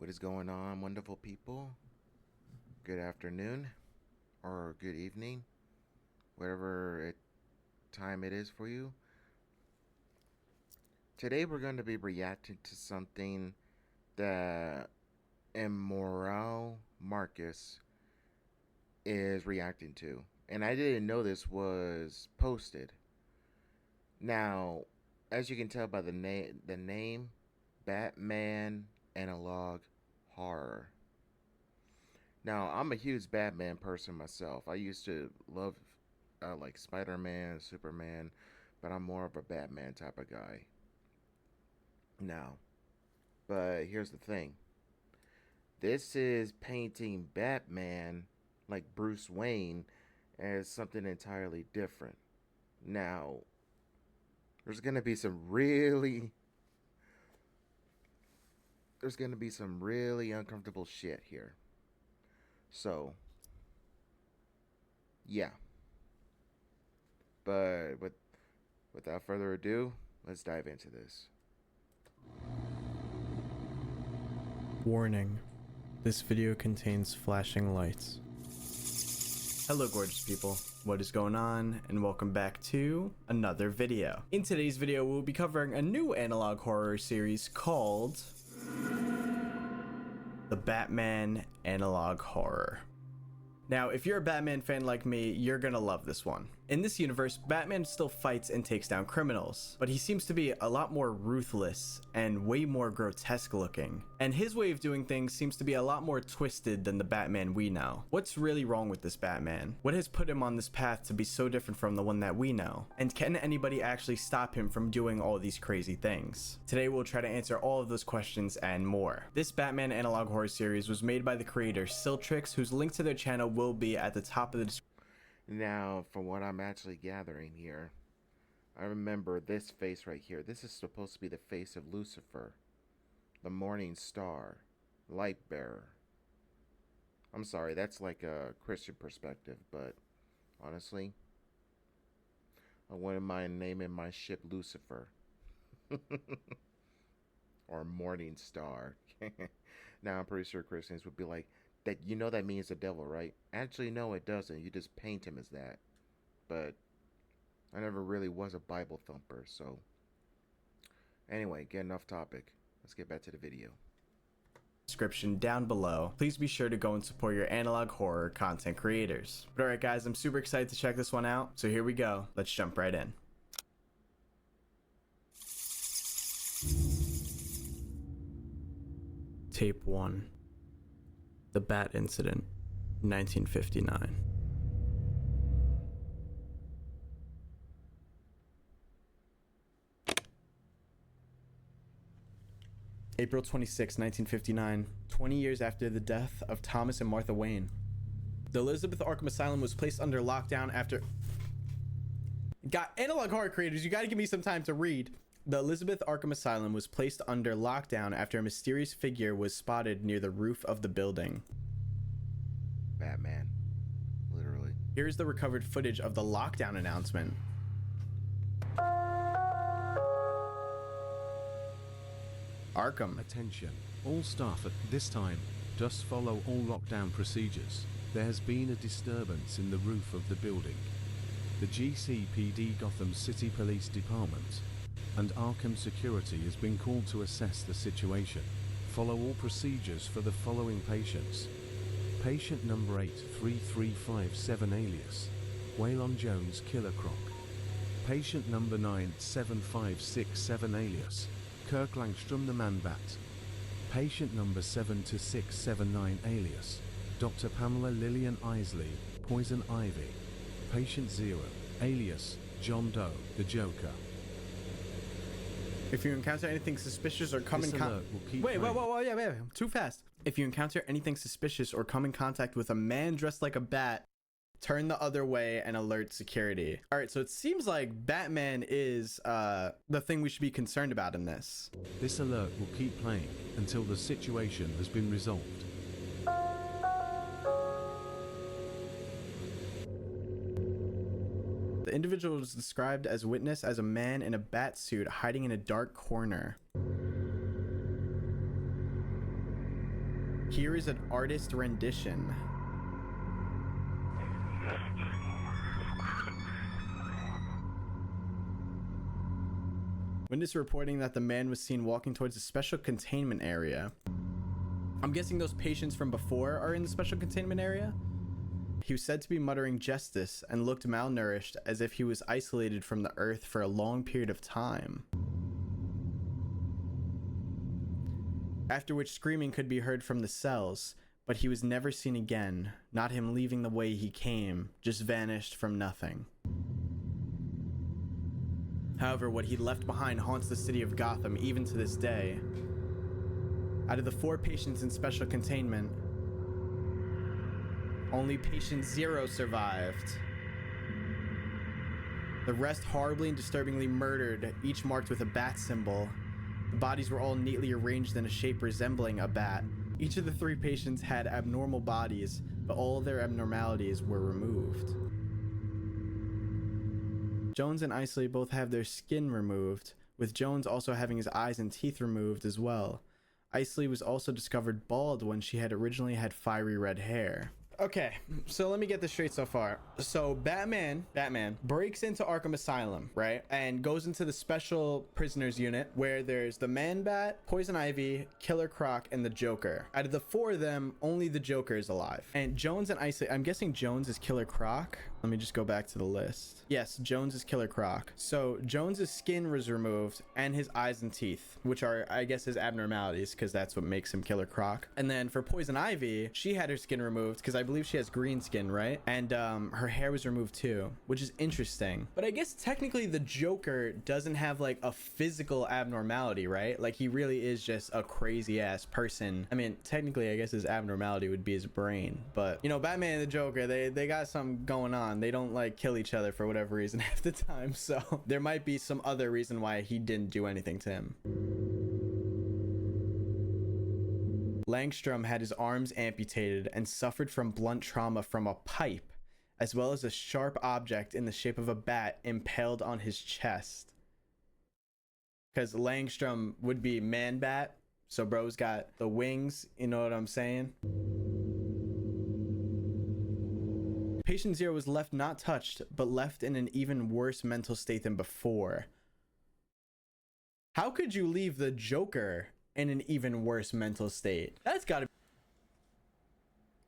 What is going on, wonderful people? Good afternoon or good evening, time it is for you. Today we're going to be reacting to something that Immoral Marcus is reacting to. And I didn't know this was posted. Now, as you can tell by the name Batman Analog Horror. Now, I'm a huge Batman person myself. I used to love like Spider-Man, Superman, but I'm more of a Batman type of guy now. But here's the thing. This is painting Batman like Bruce Wayne as something entirely different. Now, there's going to be some really uncomfortable shit here. So, yeah. But without further ado, let's dive into this. Warning. This video contains flashing lights. Hello gorgeous people, what is going on, and welcome back to another video. In today's video we'll be covering a new analog horror series called the Batman Analog Horror. Now, if you're a Batman fan like me, you're gonna love this one. In this universe, Batman still fights and takes down criminals, but he seems to be a lot more ruthless and way more grotesque looking. And his way of doing things seems to be a lot more twisted than the Batman we know. What's really wrong with this Batman? What has put him on this path to be so different from the one that we know? And can anybody actually stop him from doing all these crazy things? Today we'll try to answer all of those questions and more. This Batman Analog Horror series was made by the creator Siltrix, whose link to their channel will be at the top of the description. Now, from what I'm actually gathering here, I remember this face right here. This is supposed to be the face of Lucifer, the morning star, light bearer. I'm sorry, that's like a Christian perspective, but honestly, I wouldn't mind naming my ship Lucifer. Or morning star. Now, I'm pretty sure Christians would be like, that that means the devil, right? Actually, no, it doesn't. You just paint him as that. But I never really was a Bible thumper, so anyway, getting off topic. Let's get back to the video. Description down below. Please be sure to go and support your analog horror content creators. But alright guys, I'm super excited to check this one out, so here we go. Let's jump right in. Tape 1. The Bat Incident, 1959. April 26, 1959, 20 years after the death of Thomas and Martha Wayne. The Elizabeth Arkham Asylum was placed under lockdown after... Analog horror creators, you gotta give me some time to read. The Elizabeth Arkham Asylum was placed under lockdown after a mysterious figure was spotted near the roof of the building. Batman. Literally. Here's the recovered footage of the lockdown announcement. Arkham. Attention, all staff at this time, just follow all lockdown procedures. There has been a disturbance in the roof of the building. The GCPD Gotham City Police Department and Arkham Security has been called to assess the situation. Follow all procedures for the following patients. Patient number 83357 alias, Waylon Jones Killer Croc. Patient number 97567 alias, Kirk Langstrom the Man-Bat. Patient number 72679 alias, Dr. Pamela Lillian Isley, Poison Ivy. Patient 0, alias, John Doe, the Joker. If you encounter anything suspicious or come in contact... Wait, too fast. If you encounter anything suspicious or come in contact with a man dressed like a bat, turn the other way and alert security. All right, so it seems like Batman is the thing we should be concerned about in this. This alert will keep playing until the situation has been resolved. The individual was described as witness as a man in a bat suit hiding in a dark corner. Here is an artist rendition. Witness reporting that the man was seen walking towards a special containment area. I'm guessing those patients from before are in the special containment area? He was said to be muttering justice and looked malnourished, as if he was isolated from the earth for a long period of time. After which screaming could be heard from the cells, but he was never seen again, not him leaving the way he came, just vanished from nothing. However, what he left behind haunts the city of Gotham even to this day. Out of the 4 patients in special containment, only patient 0 survived. The rest horribly and disturbingly murdered, each marked with a bat symbol. The bodies were all neatly arranged in a shape resembling a bat. Each of the 3 patients had abnormal bodies, but all their abnormalities were removed. Jones and Isley both have their skin removed, with Jones also having his eyes and teeth removed as well. Isley was also discovered bald when she had originally had fiery red hair. Okay, so let me get this straight so far. So Batman breaks into Arkham Asylum, right? And goes into the special prisoners unit where there's the Man-Bat, Poison Ivy, Killer Croc, and the Joker. Out of the 4 of them, only the Joker is alive. And Jones and Isley, I'm guessing Jones is Killer Croc. Let me just go back to the list. Yes, Jones is Killer Croc. So Jones's skin was removed and his eyes and teeth, which are, I guess, his abnormalities, because that's what makes him Killer Croc. And then for Poison Ivy, she had her skin removed because I believe she has green skin, right? And her hair was removed too, which is interesting. But I guess technically the Joker doesn't have like a physical abnormality, right? Like he really is just a crazy ass person. I mean, technically I guess his abnormality would be his brain, but you know, Batman and the Joker, they got something going on. They don't like kill each other for whatever reason half the time, so there might be some other reason why he didn't do anything to him. Langstrom had his arms amputated and suffered from blunt trauma from a pipe, as well as a sharp object in the shape of a bat impaled on his chest. Because Langstrom would be Man-Bat, so bro's got the wings, you know what I'm saying? Patient 0 was left not touched, but left in an even worse mental state than before. How could you leave the Joker in an even worse mental state? That's gotta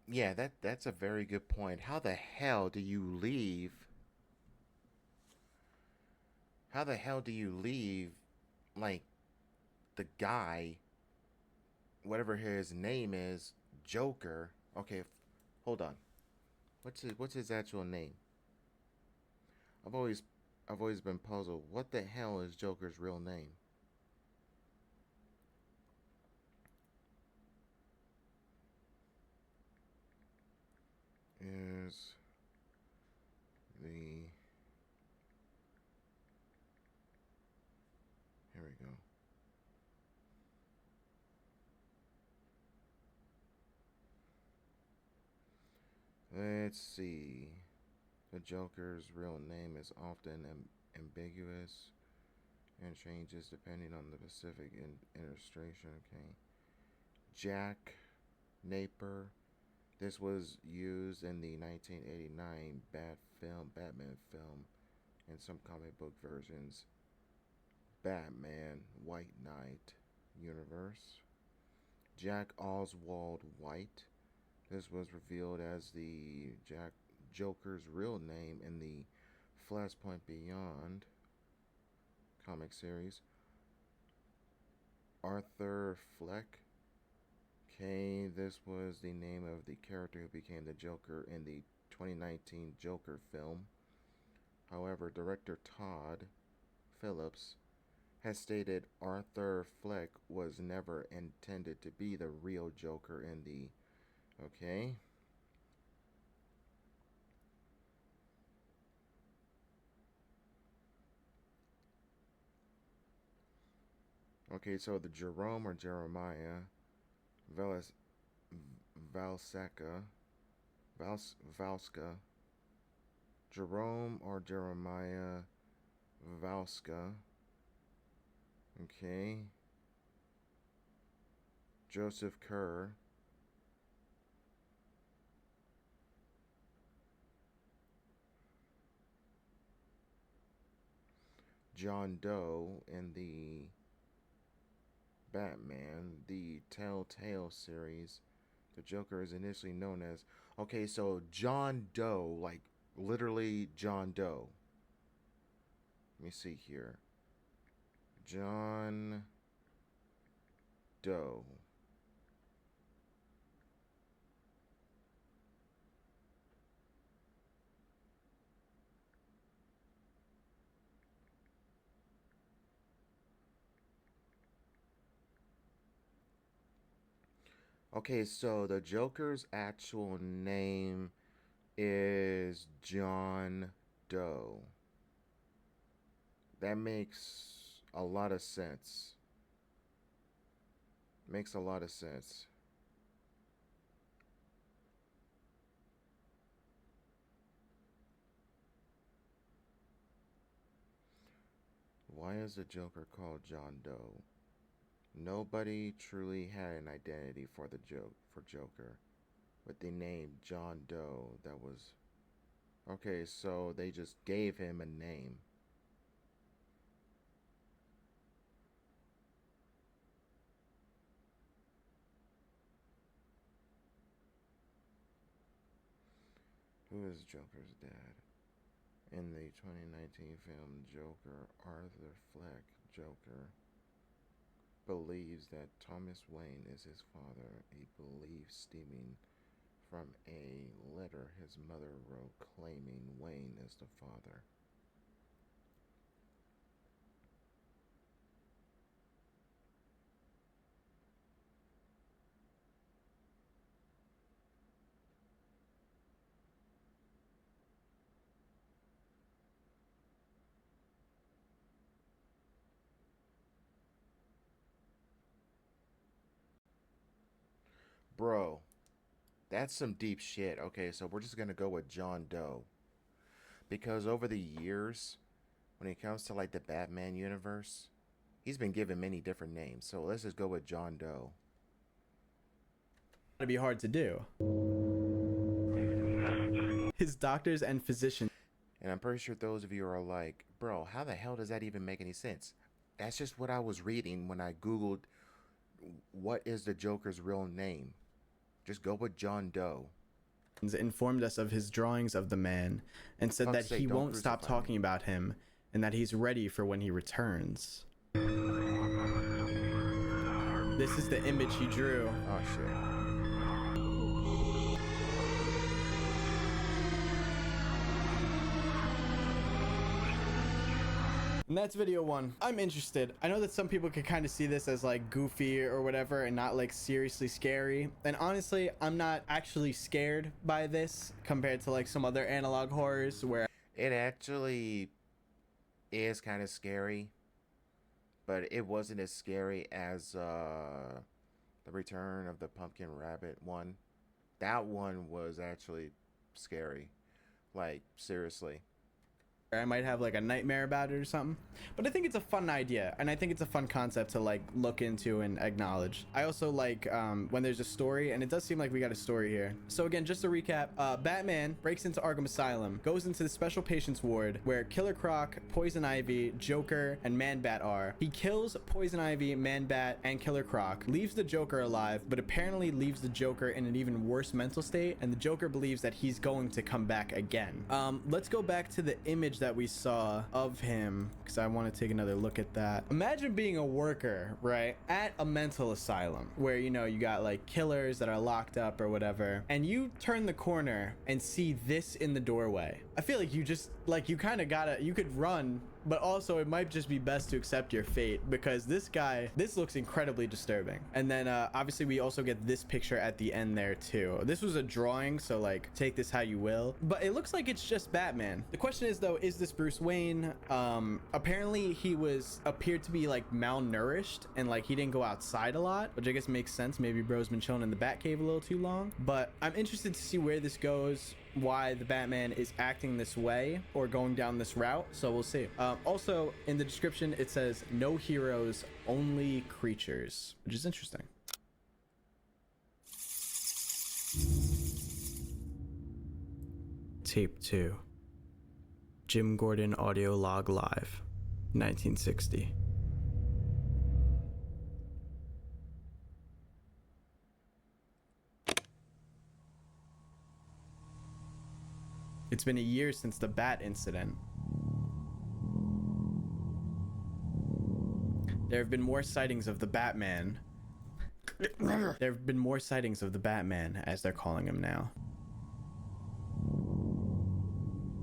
be... Yeah, that's a very good point. How the hell do you leave? How the hell do you leave, like, the guy, whatever his name is, Joker? Okay, hold on. What's his actual name? I've always been puzzled. What the hell is Joker's real name? Is the here we go. Let's see. The Joker's real name is often ambiguous and changes depending on the specific illustration. Okay. Jack Napier. This was used in the 1989 Batman film, and some comic book versions. Batman White Knight universe. Jack Oswald White. This was revealed as the Joker's real name in the Flashpoint Beyond comic series. Arthur Fleck. Okay, this was the name of the character who became the Joker in the 2019 Joker film. However, director Todd Phillips has stated Arthur Fleck was never intended to be the real Joker in the... Okay. Okay, so the Jerome or Jeremiah Valseka, Valska, Jerome or Jeremiah Valska, okay, Joseph Kerr, John Doe in the Batman, the Telltale series, the Joker is initially known as. Okay, so John Doe, like literally John Doe. Let me see here. John Doe. Okay, so the Joker's actual name is John Doe. That makes a lot of sense. Makes a lot of sense. Why is the Joker called John Doe? Nobody truly had an identity for the Joker, but they named John Doe. That was okay. So they just gave him a name. Who is Joker's dad? In the 2019 film Joker, Arthur Fleck, Joker, believes that Thomas Wayne is his father, a belief stemming from a letter his mother wrote claiming Wayne is the father. Bro, that's some deep shit. Okay, so we're just gonna go with John Doe. Because over the years, when it comes to like the Batman universe, he's been given many different names. So let's just go with John Doe. To be hard to do. His doctors and physicians. And I'm pretty sure those of you are like, bro, how the hell does that even make any sense? That's just what I was reading when I Googled what is the Joker's real name. Just go with John Doe. Informed us of his drawings of the man and said that he won't stop talking about him and that he's ready for when he returns. This is the image he drew. Oh shit. And that's video one. I'm interested. I know that some people could kind of see this as like goofy or whatever and not like seriously scary. And honestly, I'm not actually scared by this compared to like some other analog horrors where it actually is kind of scary, but it wasn't as scary as the Return of the Pumpkin Rabbit one. That one was actually scary. Like seriously. I might have like a nightmare about it or something, but I think it's a fun idea and I think it's a fun concept to like look into and acknowledge. I also like when there's a story, and it does seem like we got a story here. So again, just to recap, Batman breaks into Arkham Asylum, goes into the special patients ward where Killer Croc, Poison Ivy, Joker, and Man-Bat are. He kills Poison Ivy, Man-Bat, and Killer Croc, leaves the Joker alive, but apparently leaves the Joker in an even worse mental state, and the Joker believes that he's going to come back again. Let's go back to the image that we saw of him because I want to take another look at that. Imagine being a worker, right, at a mental asylum where, you know, you got like killers that are locked up or whatever, and you turn the corner and see this in the doorway. I feel like you just like, you kind of gotta, you could run, but also it might just be best to accept your fate because this guy, this looks incredibly disturbing. And then obviously we also get this picture at the end there too. This was a drawing, so like take this how you will, but it looks like it's just Batman. The question is though, is this Bruce Wayne? Apparently he appeared to be like malnourished and like he didn't go outside a lot, which I guess makes sense. Maybe bro's been chilling in the Batcave a little too long, but I'm interested to see where this goes, why the Batman is acting this way or going down this route, so we'll see. Also in the description it says no heroes, only creatures, which is interesting. Tape 2. Jim Gordon audio log live. 1960. It's been a year since the Bat incident. There have been more sightings of the Batman. There have been more sightings of the Batman, as they're calling him now.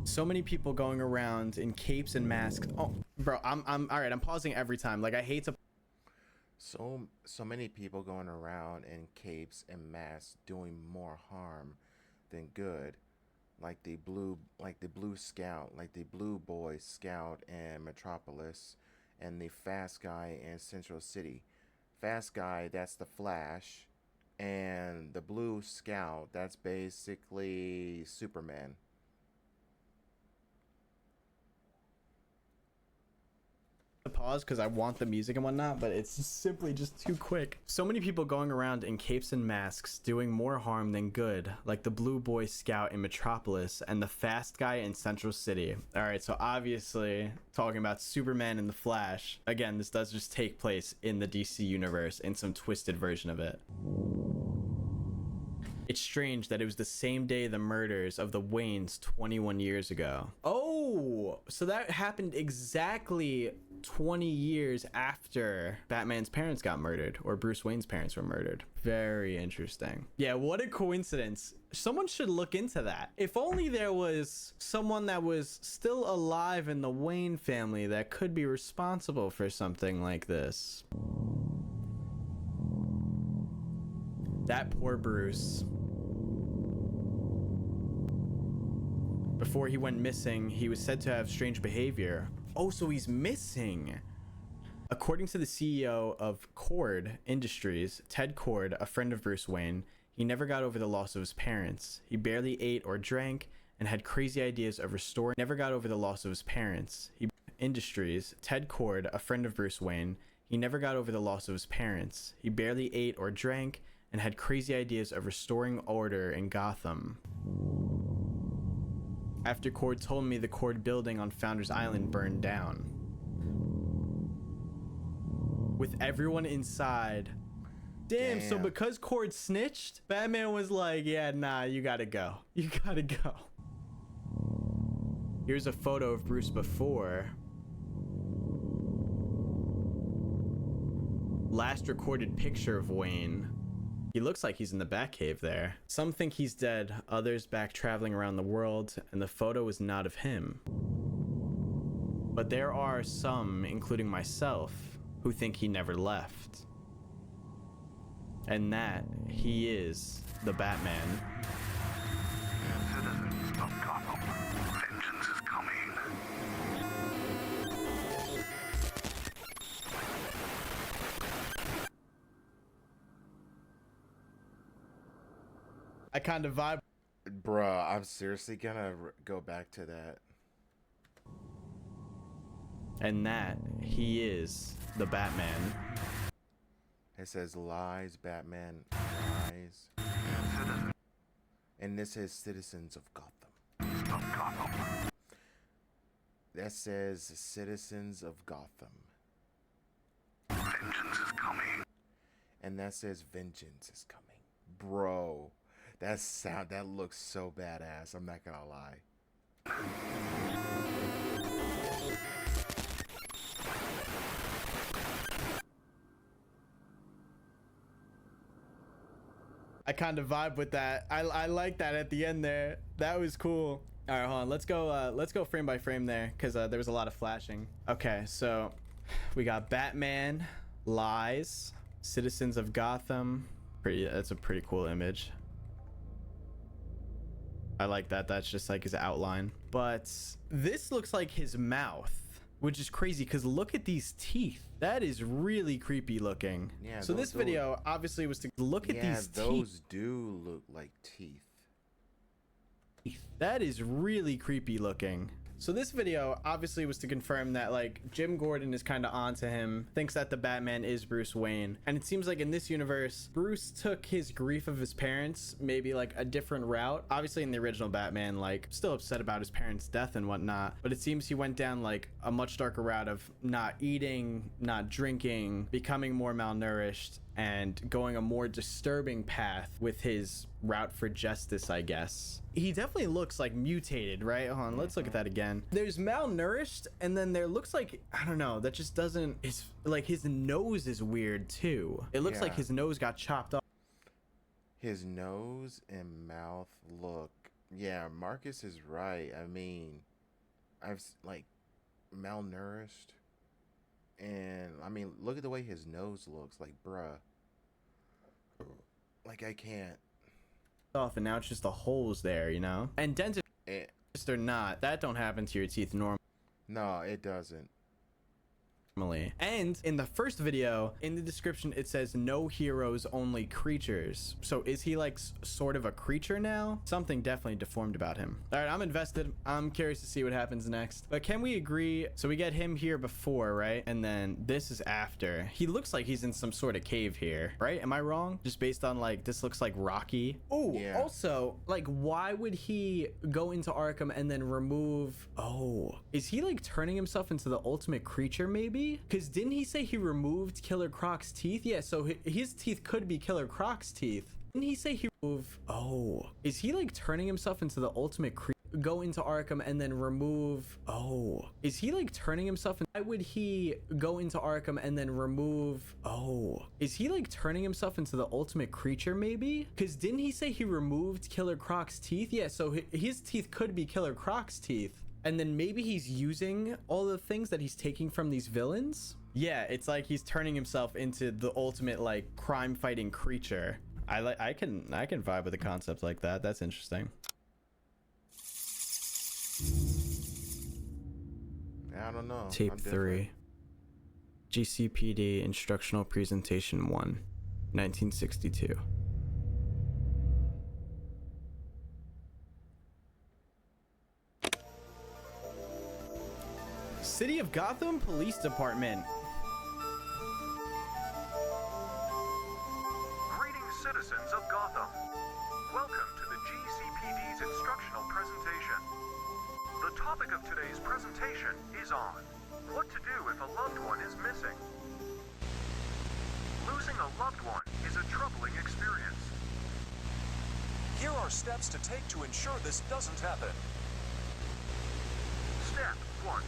So many people going around in capes and masks. Oh, bro, I'm all right. I'm pausing every time. Like, I hate to. So many people going around in capes and masks doing more harm than good, like the blue scout, like the blue boy scout in Metropolis, and the fast guy in Central City. Fast guy, that's the Flash, and the blue scout, that's basically Superman. Pause because I want the music and whatnot, but it's simply just too quick. So many people going around in capes and masks doing more harm than good, like the blue boy scout in Metropolis and the fast guy in Central City. All right, so obviously talking about Superman and the Flash. Again, this does just take place in the DC universe in some twisted version of it. It's strange that it was the same day the murders of the Waynes 21 years ago. Oh, so that happened exactly 20 years after Batman's parents got murdered, or Bruce Wayne's parents were murdered. Very interesting. Yeah, what a coincidence. Someone should look into that. If only there was someone that was still alive in the Wayne family that could be responsible for something like this. That poor Bruce. Before he went missing, he was said to have strange behavior. Oh, so he's missing. According to the CEO of Cord Industries, Ted Cord, a friend of Bruce Wayne, he never got over the loss of his parents. He barely ate or drank and had crazy ideas of restoring. Never got over the loss of his parents. Industries, Ted Cord, a friend of Bruce Wayne, he never got over the loss of his parents. He barely ate or drank and had crazy ideas of restoring order in Gotham. After Cord told me the Cord building on Founders Island burned down. With everyone inside. Damn, so because Cord snitched, Batman was like, yeah, nah, you gotta go. You gotta go. Here's a photo of Bruce before. Last recorded picture of Wayne. He looks like he's in the Batcave there. Some think he's dead, others back traveling around the world, and the photo is not of him. But there are some, including myself, who think he never left. And that he is the Batman. Citizens of Gotham, vengeance is coming. I kind of vibe. Bruh, I'm seriously gonna go back to that. And that he is the Batman. It says lies, Batman, lies. And this is citizens of Gotham. That says citizens of Gotham. Vengeance is coming. And that says vengeance is coming. Bro, that looks so badass. I'm not gonna lie. I kind of vibe with that. I like that at the end there. That was cool. All right, hold on. Let's go frame by frame there, because there was a lot of flashing. Okay, so we got Batman, lies, citizens of Gotham. That's a pretty cool image. I like that. That's just like his outline. But this looks like his mouth, which is crazy because look at these teeth. That is really creepy looking. Yeah. So this video obviously was to look at these teeth. Yeah, those do look like teeth. That is really creepy looking. So this video obviously was to confirm that like Jim Gordon is kind of onto him, thinks that the Batman is Bruce Wayne. And it seems like in this universe, Bruce took his grief of his parents maybe like a different route. Obviously in the original Batman, like still upset about his parents' death and whatnot, but it seems he went down like a much darker route of not eating, not drinking, becoming more malnourished, and going a more disturbing path with his route for justice, I guess. He definitely looks like mutated, right? Hold on, let's look at that again. There's malnourished, and then there looks like, I don't know, that just doesn't, it's like his nose is weird too. It looks like his nose got chopped off. His nose and mouth look, yeah, Marcus is right. I mean, like malnourished. And I mean, look at the way his nose looks. Like, bruh. Like, I can't. Off, and now it's just the holes there, you know? And dentist or not, that don't happen to your teeth normally. No, it doesn't. And in the first video, in the description, it says no heroes, only creatures. So is he like sort of a creature now? Something definitely deformed about him. All right, I'm invested. I'm curious to see what happens next. But can we agree? So we get him here before, right? And then this is after. He looks like he's in some sort of cave here, right? Am I wrong? Just based on like, this looks like Rocky. Oh, yeah. Also, like, why would he go into Arkham and then remove? Oh, is he like turning himself into the ultimate creature maybe? Because didn't he say he removed Killer Croc's teeth? Yeah, so his teeth could be Killer Croc's teeth. Didn't he say he removed? Oh, is he like turning himself into the ultimate creature? Go into Arkham and then remove. Oh, is he like turning himself? Why would he go into Arkham and then remove? Oh, is he like turning himself into the ultimate creature maybe? Because didn't he say he removed Killer Croc's teeth? Yeah, so his teeth could be Killer Croc's teeth. And then maybe he's using all the things that he's taking from these villains. Yeah, it's like he's turning himself into the ultimate like crime fighting creature. I can vibe with a concept like that. That's interesting. I don't know. Tape 3. GCPD Instructional Presentation 1, 1962. City of Gotham Police Department. Greetings, citizens of Gotham. Welcome to the GCPD's instructional presentation. The topic of today's presentation is on what to do if a loved one is missing. Losing a loved one is a troubling experience. Here are steps to take to ensure this doesn't happen. Step 1.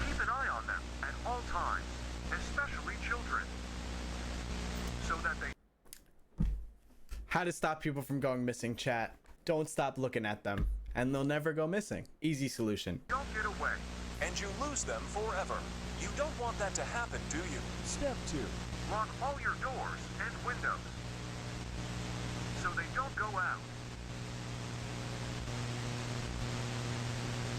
Keep an eye on them at all times, especially children, so that they... How to stop people from going missing, chat. Don't stop looking at them, and they'll never go missing. Easy solution. Don't get away, and you lose them forever. You don't want that to happen, do you? Step 2. Lock all your doors and windows, so they don't go out.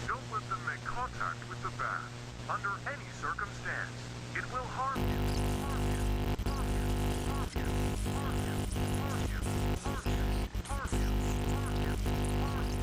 Don't let them make contact with the bat. Under any circumstance, it will harm you. Harm you. Harm you. Harm you. Harm you. Harm you. Harm you. Harm you. Harm you. Harm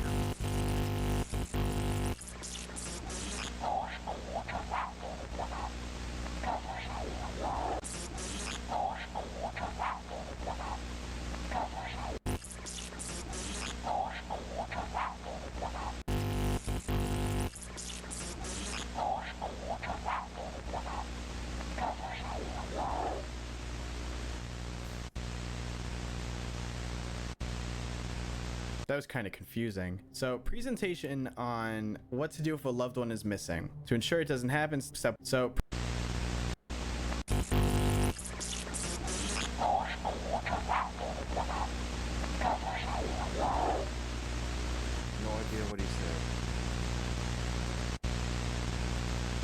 That was kind of confusing. So presentation on what to do if a loved one is missing. To ensure it doesn't happen, so No idea what he said.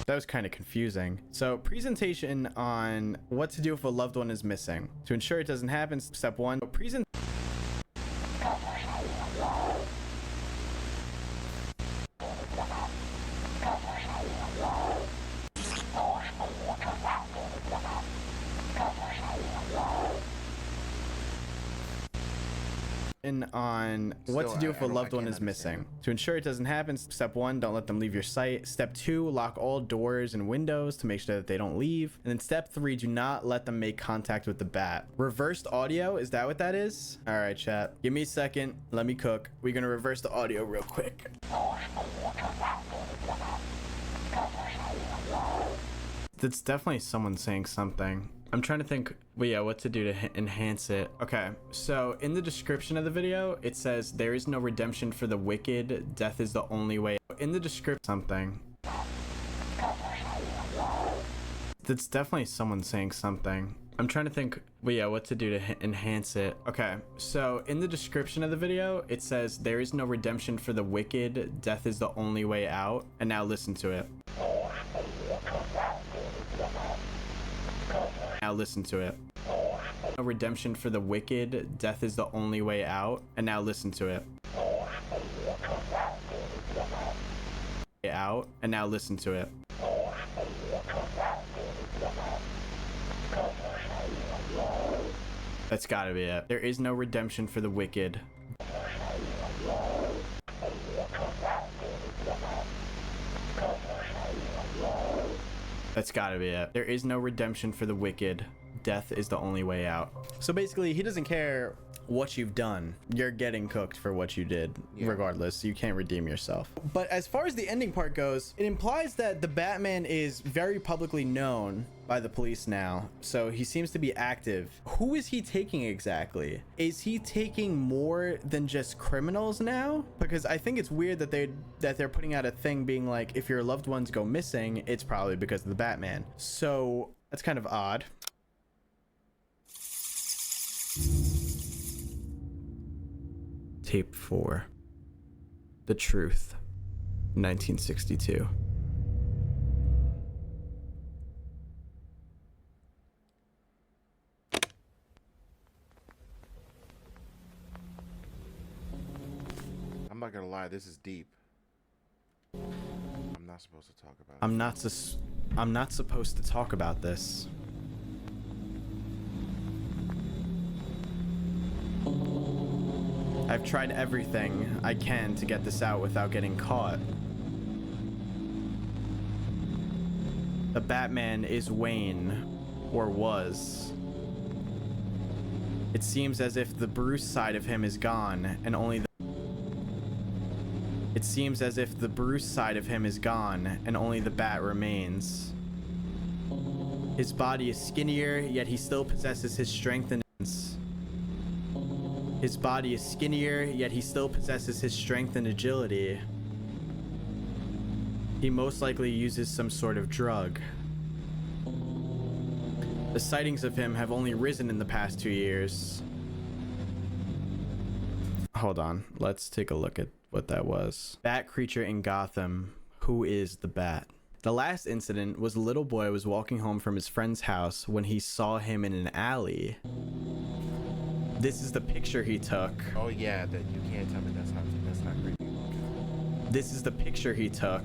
that was kind of confusing. So presentation on what to do if a loved one is missing. To ensure it doesn't happen, step 1, on what to do if a loved one is understand missing. To ensure it doesn't happen, step 1, don't let them leave your sight. Step 2, lock all doors and windows to make sure that they don't leave. And then step 3, do not let them make contact with the bat. Reversed audio, is that what that is? All right, chat. Give me a second. Let me cook. We're gonna reverse the audio real quick. That's definitely someone saying something. I'm trying to think, well, yeah, what to do to enhance it. Okay, so in the description of the video, it says, there is no redemption for the wicked. Death is the only way. In the description, something. That's definitely someone saying something. I'm trying to think, well, yeah, what to do to enhance it. Okay, so in the description of the video, it says, there is no redemption for the wicked. Death is the only way out. And now listen to it. Now listen to it. No redemption for the wicked. Death is the only way out. And now listen to it. Out. And now listen to it. That's gotta be it. There is no redemption for the wicked. That's gotta be it. There is no redemption for the wicked. Death is the only way out. So basically, he doesn't care what you've done. You're getting cooked for what you did, regardless. You can't redeem yourself. But as far as the ending part goes, it implies that the Batman is very publicly known by the police now. So he seems to be active. Who is he taking exactly? Is he taking more than just criminals now? Because I think it's weird that they're putting out a thing being like, if your loved ones go missing, it's probably because of the Batman. So that's kind of odd. Tape 4. The Truth. 1962. I'm not gonna lie, this is deep. I'm not supposed to talk about it. I'm not supposed to talk about this. I've tried everything I can to get this out without getting caught. The Batman is Wayne, or was. It seems as if the Bruce side of him is gone, and only the Bat remains. His body is skinnier, yet he still possesses his strength and agility. He most likely uses some sort of drug. The sightings of him have only risen in the past 2 years. Hold on, let's take a look at what that was. Bat creature in Gotham. Who is the Bat? The last incident was a little boy was walking home from his friend's house when he saw him in an alley. This is the picture he took. Oh yeah, that you can't tell me that's not creepy. This is the picture he took.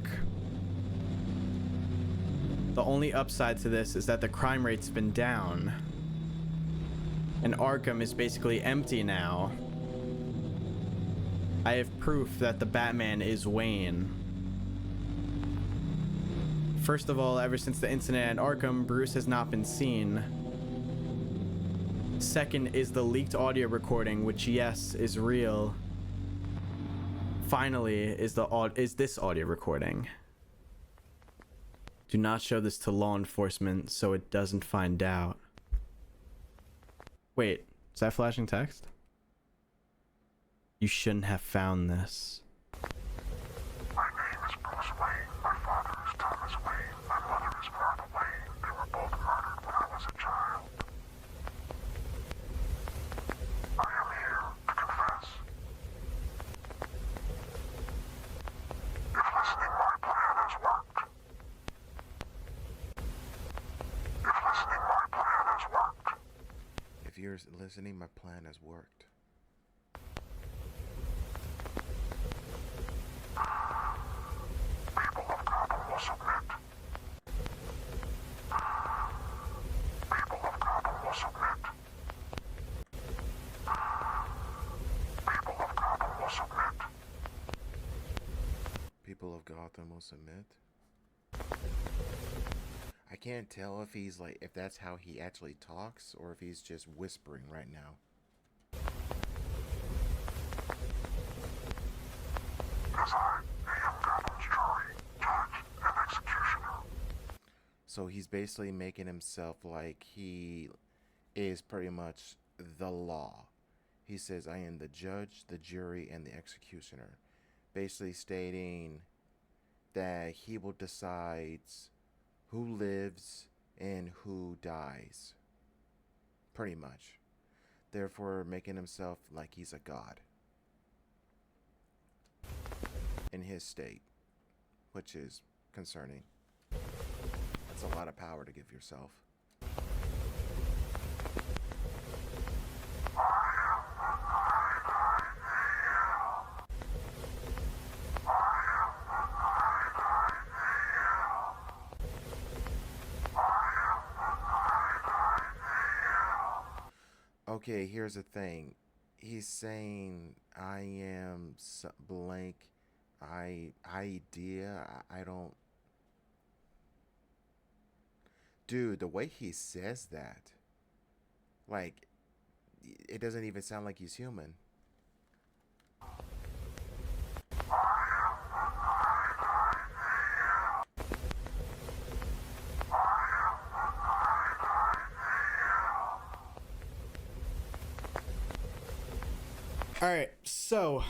The only upside to this is that the crime rate's been down. And Arkham is basically empty now. I have proof that the Batman is Wayne. First of all, ever since the incident at Arkham, Bruce has not been seen. Second is the leaked audio recording, which yes, is real. Finally, is this audio recording. Do not show this to law enforcement so it doesn't find out. Wait, is that flashing text? You shouldn't have found this. My name is Bruce Wayne. My father is Thomas Wayne. My mother is Martha Wayne. They were both murdered when I was a child. I am here to confess. If listening, my plan has worked. If you're listening, my plan has worked. People of Gotham will submit. People of Gotham will submit. People Gotham will submit. I can't tell if he's like if that's how he actually talks or if he's just whispering right now. As I am Gotham's jury, judge, and executioner. So he's basically making himself like he is pretty much the law. He says, I am the judge, the jury, and the executioner. Basically stating that he will decide who lives and who dies. Pretty much. Therefore, making himself like he's a god in his state, which is concerning. That's a lot of power to give yourself. Okay, here's the thing. He's saying I am blank idea. I don't. Dude, the way he says that, like, it doesn't even sound like he's human. All right, so,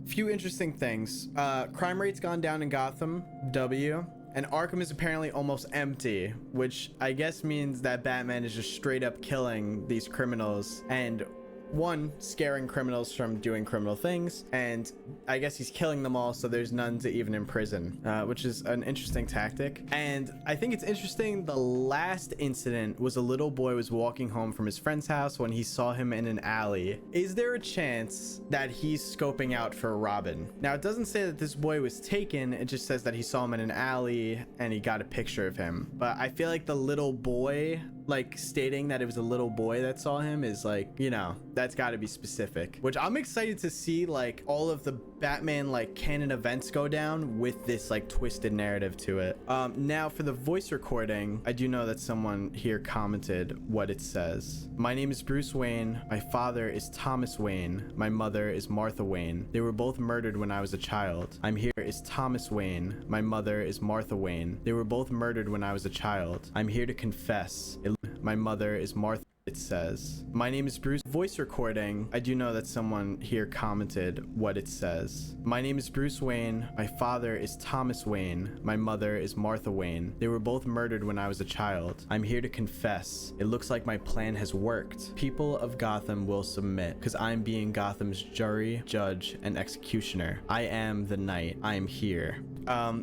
few interesting things. Crime rate's gone down in Gotham, W, and Arkham is apparently almost empty, which I guess means that Batman is just straight up killing these criminals and one, scaring criminals from doing criminal things, and I guess he's killing them all so there's none to even imprison, which is an interesting tactic. And I think it's interesting, the last incident was a little boy was walking home from his friend's house when he saw him in an alley. Is there a chance that he's scoping out for Robin? Now, it doesn't say that this boy was taken, it just says that he saw him in an alley and he got a picture of him. But I feel like the little boy, like stating that it was a little boy that saw him is like, you know, that's got to be specific, which I'm excited to see, like all of the Batman like canon events go down with this like twisted narrative to it. Now for the voice recording, I do know that someone here commented what it says. My name is Bruce Wayne. My father is Thomas Wayne. My mother is Martha Wayne. They were both murdered when I was a child. I'm here is Thomas Wayne. My mother is Martha Wayne. They were both murdered when I was a child. I'm here to confess. My mother is Martha. It says, my name is Bruce. Voice recording, I do know that someone here commented what it says. My name is Bruce Wayne. My father is Thomas Wayne. My mother is Martha Wayne. They were both murdered when I was a child. I'm here to confess. It looks like my plan has worked. People of Gotham will submit, because I'm being Gotham's jury, judge, and executioner. I am the knight. I am here.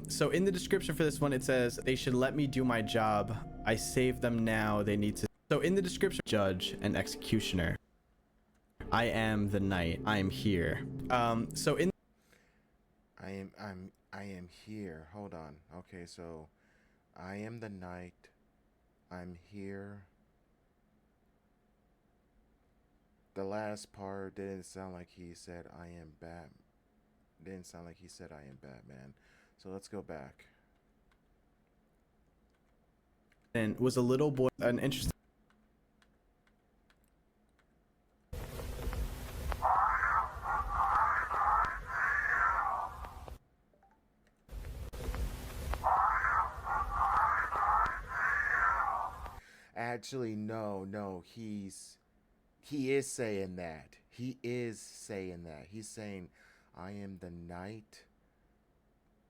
So in the description for this one, it says, they should let me do my job. I saved them now. They need to. So in the description, judge and executioner. I am the knight. I am here. So in I am here. Hold on. Okay, so I am the knight. I'm here. The last part didn't sound like he said I am Bat. Didn't sound like he said I am Batman. So let's go back. and was a little boy, an interesting. Actually, no, he is saying that. He is saying that. He's saying, "I am the knight."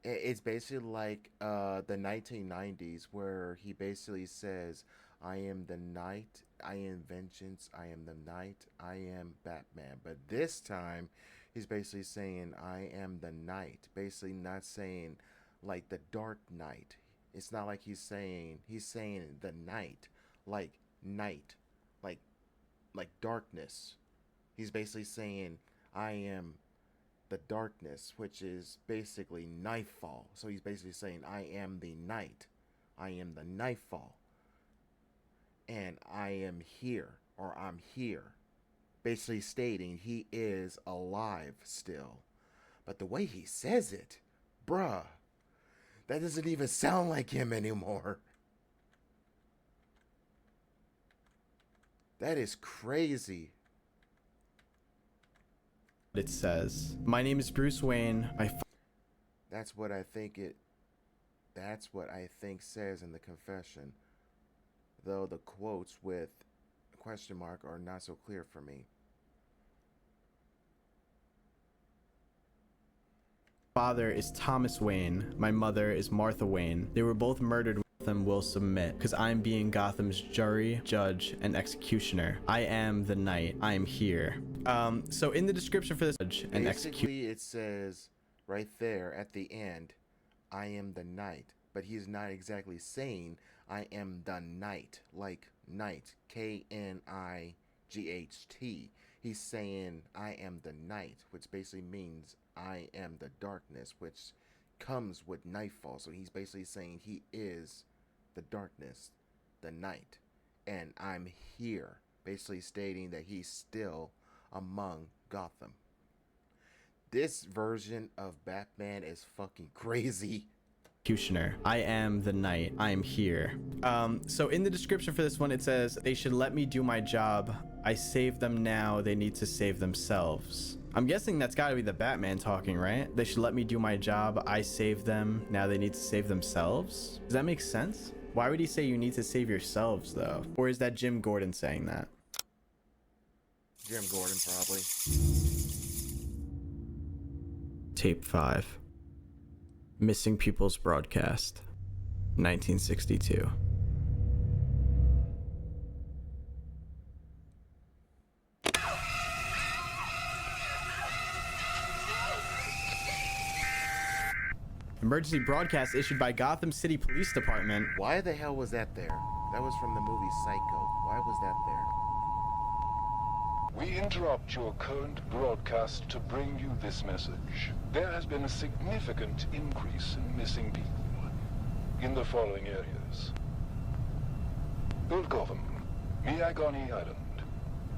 It's basically like the 1990s where he basically says, "I am the knight. I am vengeance. I am the knight. I am Batman." But this time, he's basically saying, "I am the knight." Basically, not saying like the Dark Knight. It's not like he's saying the night, like night, like like darkness. He's basically saying, "I am the darkness," which is basically nightfall. So he's basically saying, "I am the night. I am the nightfall. And I am here, or I'm here." Basically stating he is alive still. But the way he says it, Bruh, that doesn't even sound like him anymore. That is crazy. It says, "My name is Bruce Wayne. That's what I think it. That's what I think says in the confession. Though the quotes with a question mark are not so clear for me. father is Thomas Wayne. My mother is Martha Wayne. They were both murdered. Gotham will submit, because I'm being Gotham's jury, judge, and executioner. I am the knight. I am here." So in the description for this judge and executioner, Basically, it says right there at the end, I am the knight. But he's not exactly saying I am the knight, like knight, Knight. He's saying I am the night, which basically means I am the darkness, which comes with nightfall. So he's basically saying he is the darkness, the night, and I'm here, basically stating that he's still among Gotham. This version of Batman is fucking crazy. executioner. I am the knight. I am here. So in the description for this one, it says, "They should let me do my job. I saved them now. They need to save themselves." I'm guessing that's got to be the Batman talking, right? They should let me do my job. I saved them. Now they need to save themselves. Does that make sense? Why would he say you need to save yourselves, though? Or is that Jim Gordon saying that? Jim Gordon, probably. Tape 5. Missing People's Broadcast, 1962. Emergency broadcast issued by Gotham City Police Department. Why the hell was that there? That was from the movie Psycho. Why was that there? We interrupt your current broadcast to bring you this message. There has been a significant increase in missing people in the following areas: Old Gotham, Miagani Island,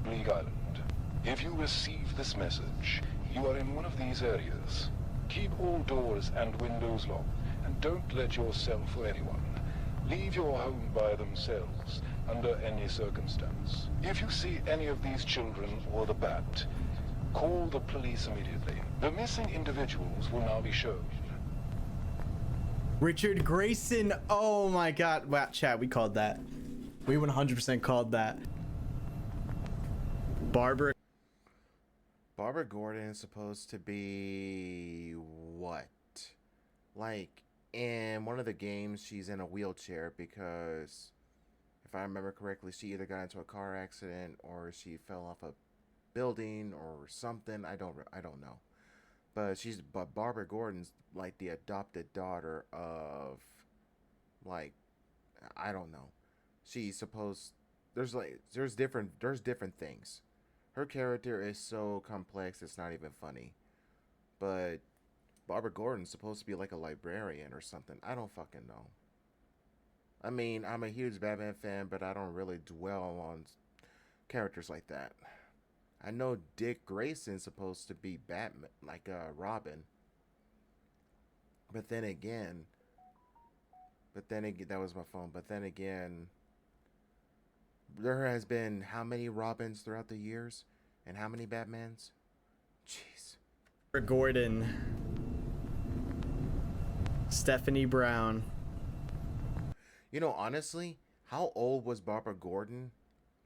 Bleak Island. If you receive this message, you are in one of these areas. Keep all doors and windows locked, and don't let yourself or anyone leave your home by themselves under any circumstance. If you see any of these children or the Bat, call the police immediately. The missing individuals will now be shown. Richard Grayson. Oh my god. Wow, chat, we called that. We 100% called that. Barbara Gordon is supposed to be what? Like, in one of the games, she's in a wheelchair because, if I remember correctly, she either got into a car accident or she fell off a building or something. I don't know. But Barbara Gordon's like the adopted daughter of, like, I don't know. She's supposed there's different things. Her character is so complex it's not even funny. But Barbara Gordon's supposed to be like a librarian or something. I don't fucking know. I mean, I'm a huge Batman fan, but I don't really dwell on characters like that. I know Dick Grayson's supposed to be Batman, like Robin. But then again, that was my phone. But then again, there has been how many Robins throughout the years, and how many Batmans? Jeez. Gordon. Stephanie Brown. You know, honestly, how old was Barbara Gordon?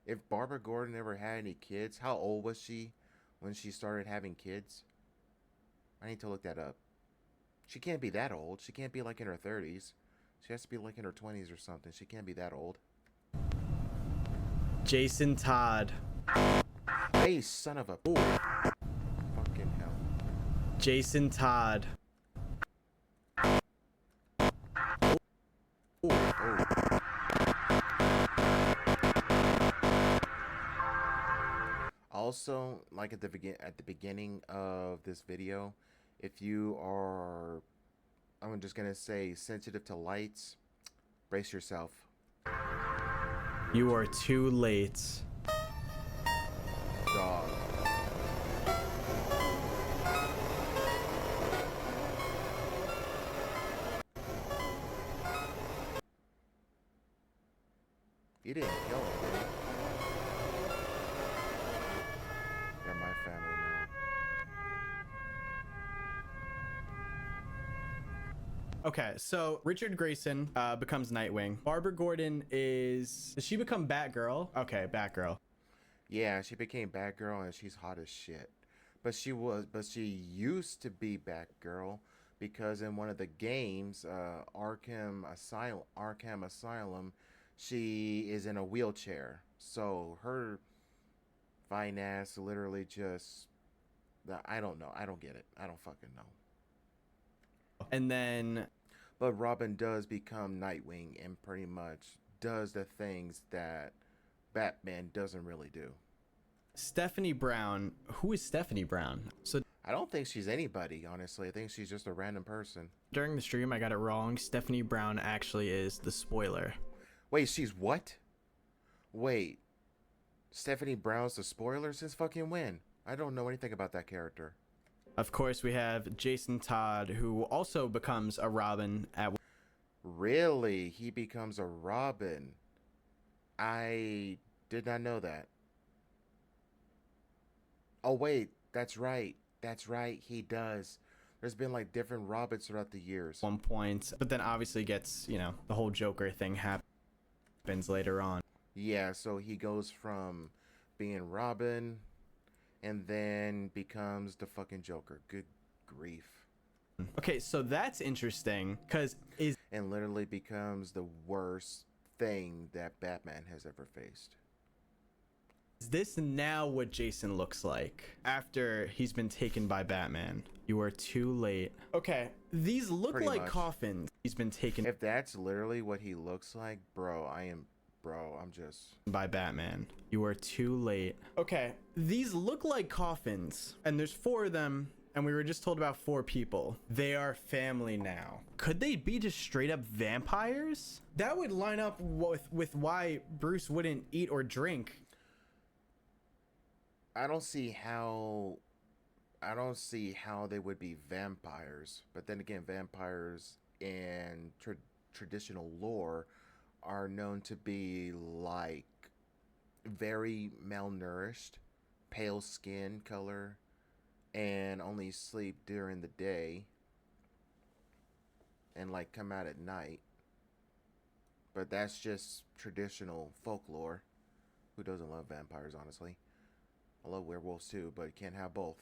If Barbara Gordon ever had any kids, how old was she when she started having kids? I need to look that up. She can't be that old. She can't be like in her 30s. She has to be like in her 20s or something. She can't be that old. Jason Todd. Hey, son of a... Ooh. Fucking hell. Jason Todd. Ooh, oh. Also, like at the beginning of this video, if you are, I'm just gonna say, sensitive to lights, brace yourself. You are too late. Dog. You didn't kill him, did you? They're my family now. Okay, so Richard Grayson becomes Nightwing. Barbara Gordon does she become Batgirl? Okay, Batgirl. Yeah, she became Batgirl and she's hot as shit. But she used to be Batgirl because in one of the games, Arkham Asylum, she is in a wheelchair. So her fine ass literally just, I don't know. I don't get it. I don't fucking know. And then But Robin does become Nightwing and pretty much does the things that Batman doesn't really do. Stephanie Brown. Who is Stephanie Brown? So I don't think she's anybody, honestly. I think she's just a random person. during the stream, I got it wrong. Stephanie Brown actually is the spoiler. Wait, she's what? Wait, Stephanie Brown's the spoiler since fucking when? I don't know anything about that character. Of course, we have Jason Todd, who also becomes a Robin at. Really? He becomes a Robin. I did not know that. Oh, wait, that's right. That's right, he does. There's been like different Robins throughout the years. One point, but then obviously gets, the whole Joker thing happens later on. Yeah, so he goes from being Robin and then becomes the fucking Joker. Good grief. Okay, so that's interesting because And literally becomes the worst thing that Batman has ever faced. is this now what Jason looks like after he's been taken by Batman? You are too late. Okay, these look Pretty like much. coffins. He's been taken If that's literally what he looks like, I'm just... by Batman. You are too late. Okay, these look like coffins, and there's 4 of them, and we were just told about 4 people. They are family now. Could they be just straight up vampires? That would line up with why Bruce wouldn't eat or drink. I don't see how they would be vampires. But then again, vampires in traditional lore are known to be like very malnourished, pale skin color, and only sleep during the day and like come out at night. But that's just traditional folklore. Who doesn't love vampires, honestly? I love werewolves too, but you can't have both.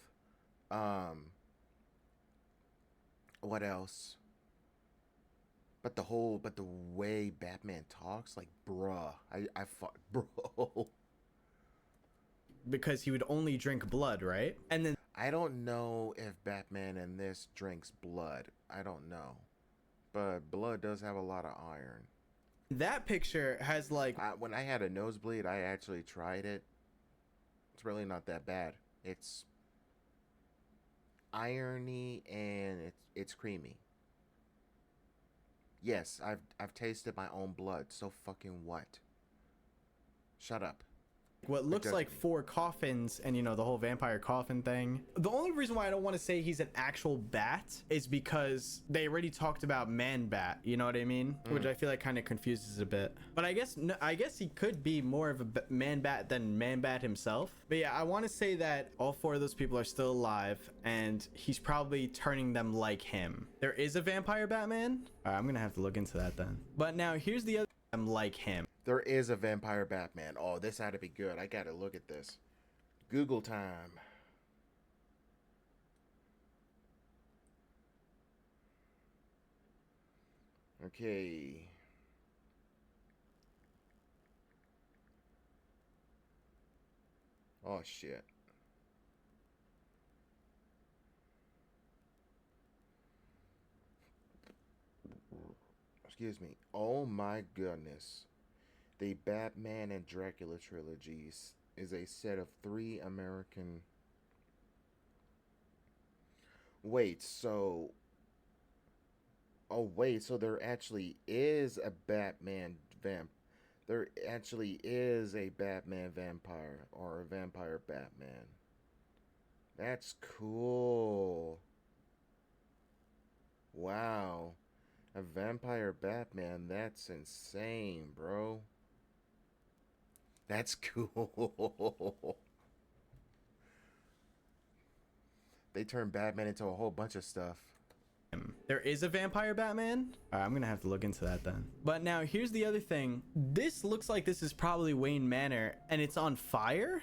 What else? But the way Batman talks, like, bruh, I fuck, bro. Because he would only drink blood, right? And then I don't know if Batman in this drinks blood. I don't know, but blood does have a lot of iron. that picture has like When I had a nosebleed, I actually tried it. It's really not that bad. It's irony and it's creamy. Yes, I've tasted my own blood. So fucking what? Shut up. what looks does like me. 4 coffins, and the whole vampire coffin thing. The only reason why I don't want to say he's an actual bat is because they already talked about man bat, you know what I mean? Which I feel like kind of confuses a bit. But I guess he could be more of a man bat than man bat himself. But yeah, I want to say that all 4 of those people are still alive, and he's probably turning them like him. There is a vampire Batman. All right, I'm gonna have to look into that then. But now here's the other. I'm like him. There is a vampire Batman. Oh, this had to be good. I gotta look at this. Google time. Okay. Oh shit. Excuse me. Oh my goodness. The Batman and Dracula trilogies is a set of 3 American. Wait, so. Oh, wait, so there actually is a Batman vamp. There actually is a Batman vampire or a vampire Batman. That's cool. Wow. A vampire Batman, that's insane, bro. That's cool. They turned Batman into a whole bunch of stuff. There is a vampire Batman? All right, I'm gonna have to look into that then. But now here's the other thing. This looks like this is probably Wayne Manor and it's on fire?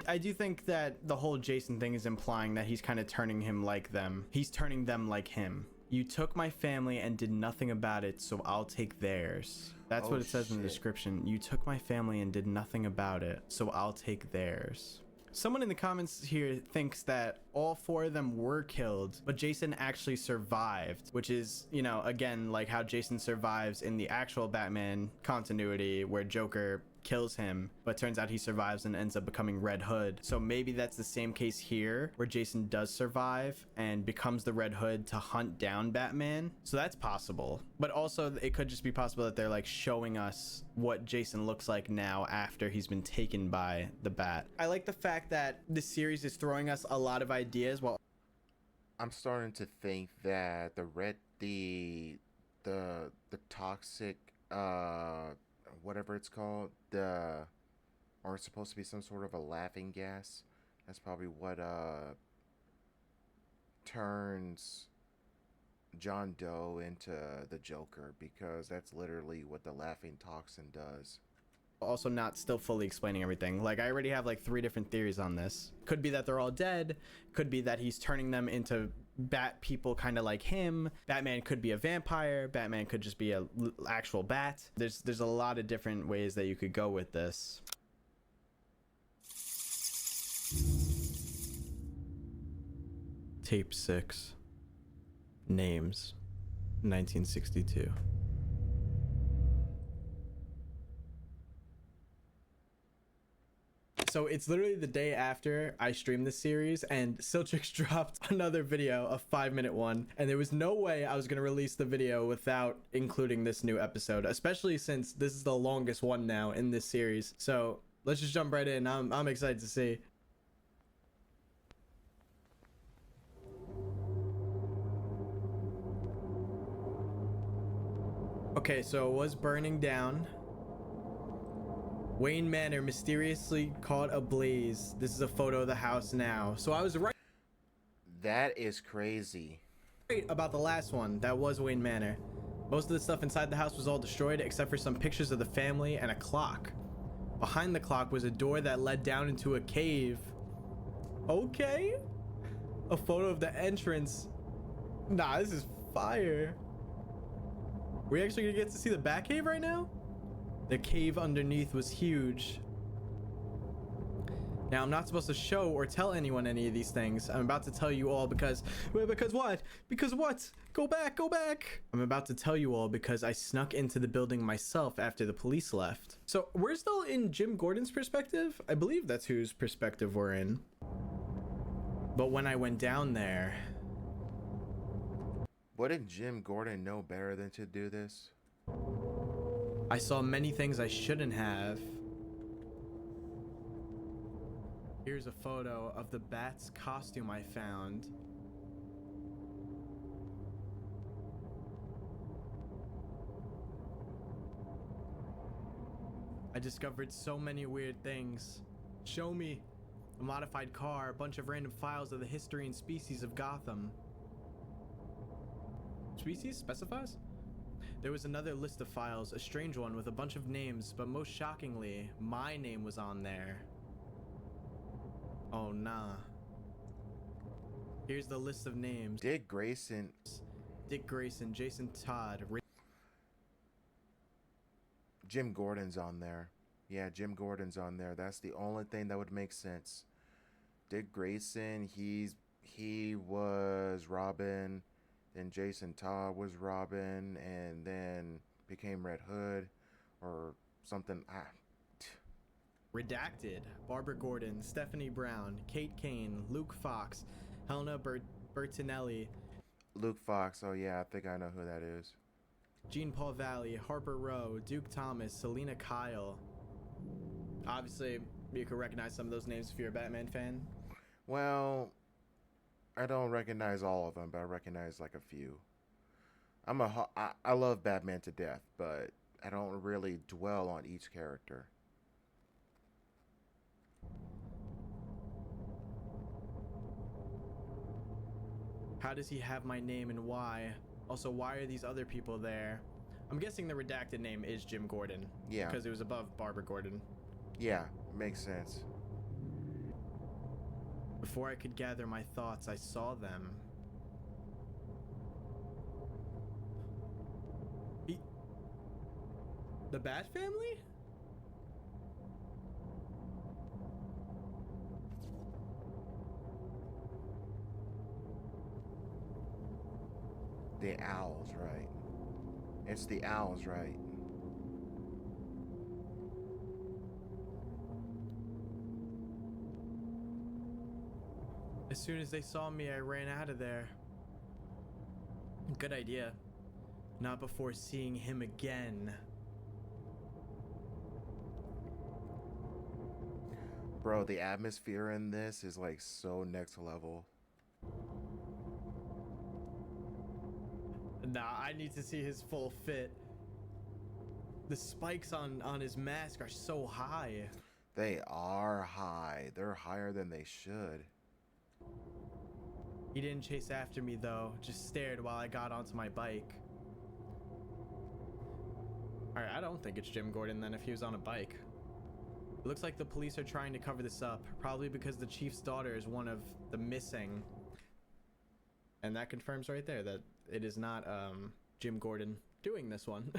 I do think that the whole Jason thing is implying that he's kind of turning him like them. He's turning them like him. You took my family and did nothing about it, so I'll take theirs. That's Oh, what it says in the shit. description. You took my family and did nothing about it, so I'll take theirs. Someone in the comments here thinks that all 4 of them were killed, but Jason actually survived, which is, you know, again, like how Jason survives in the actual Batman continuity where Joker kills him, but turns out he survives and ends up becoming Red Hood. So maybe that's the same case here where Jason does survive and becomes the Red Hood to hunt down Batman. So that's possible. But also it could just be possible that they're like showing us what Jason looks like now after he's been taken by the Bat. I like the fact that this series is throwing us a lot of ideas while I'm starting to think that the toxic whatever it's called, or it's supposed to be some sort of a laughing gas. That's probably what turns John Doe into the Joker, because that's literally what the laughing toxin does. also not still fully explaining everything. Like, I already have like 3 different theories on this. Could be that they're all dead. Could be that he's turning them into bat people kind of like him. Batman could be a vampire. Batman could just be a actual bat. There's a lot of different ways that you could go with this. Tape 6. Names. 1962. So it's literally the day after I streamed this series and Siltrix dropped another video, a 5-minute one, and there was no way I was going to release the video without including this new episode, especially since this is the longest one now in this series. So let's just jump right in. I'm excited to see. Okay, so it was burning down. Wayne Manor mysteriously caught ablaze. This is a photo of the house now. So I was right That is crazy. about the last one. That was Wayne Manor. Most of the stuff inside the house was all destroyed except for some pictures of the family and a clock. Behind the clock was a door that led down into a cave. Okay. A photo of the entrance. Nah, this is fire. We actually gonna get to see the Bat Cave right now? The cave underneath was huge. Now, I'm not supposed to show or tell anyone any of these things. I'm about to tell you all because what? Because what? Go back, go back. I'm about to tell you all because I snuck into the building myself after the police left. So we're still in Jim Gordon's perspective. I believe that's whose perspective we're in. But when I went down there, Wouldn't Jim Gordon know better than to do this? I saw many things I shouldn't have. Here's a photo of the Bat's costume I found. I discovered so many weird things. Show me. A modified car, a bunch of random files of the history and species of Gotham. Species specifies? There was another list of files, a strange one with a bunch of names, but most shockingly, my name was on there. Oh nah. Here's the list of names. Dick Grayson. Dick Grayson, Jason Todd, Jim Gordon's on there. Yeah, Jim Gordon's on there. That's the only thing that would make sense. Dick Grayson, he was Robin, then Jason Todd was Robin, and then became Red Hood or something. Redacted, Barbara Gordon, Stephanie Brown, Kate Kane, Luke Fox, Helena Bertinelli, Luke Fox. Oh yeah, I think I know who that is. Jean Paul Valley, Harper Rowe, Duke Thomas, Selena Kyle. Obviously, you could recognize some of those names if you're a Batman fan. Well, I don't recognize all of them, but I recognize like a few. I love Batman to death, but I don't really dwell on each character. How does he have my name and why? Also, why are these other people there? I'm guessing the redacted name is Jim Gordon. Yeah. Because it was above Barbara Gordon. Yeah, makes sense. Before I could gather my thoughts, I saw them. The Bat Family? The owls, right? It's the owls, right? As soon as they saw me, I ran out of there. Good idea. Not before seeing him again. Bro, the atmosphere in this is like so next level. Nah, I need to see his full fit. The spikes on his mask are so high. They are high. They're higher than they should. He didn't chase after me though, just stared while I got onto my bike. Alright, I don't think it's Jim Gordon then if he was on a bike. It looks like the police are trying to cover this up, probably because the chief's daughter is one of the missing. And that confirms right there that it is not Jim Gordon doing this one.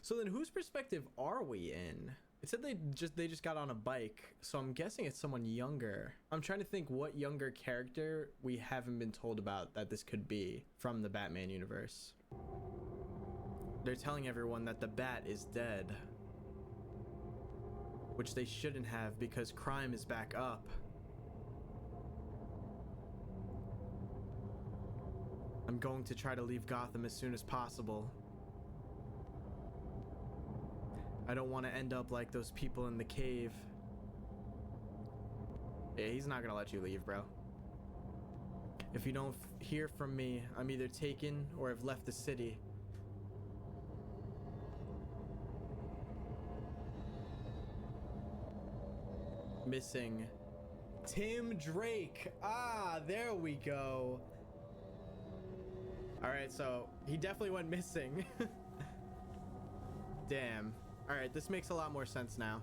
So then whose perspective are we in? It said they just got on a bike, so I'm guessing it's someone younger. I'm trying to think what younger character we haven't been told about that this could be from the Batman universe. They're telling everyone that the Bat is dead, which they shouldn't have because crime is back up. I'm going to try to leave Gotham as soon as possible. I don't want to end up like those people in the cave. Yeah, he's not gonna let you leave, bro. If you don't hear from me, I'm either taken or have left the city. Missing Tim Drake. Ah, there we go. All right, so he definitely went missing. Damn. All right, this makes a lot more sense now.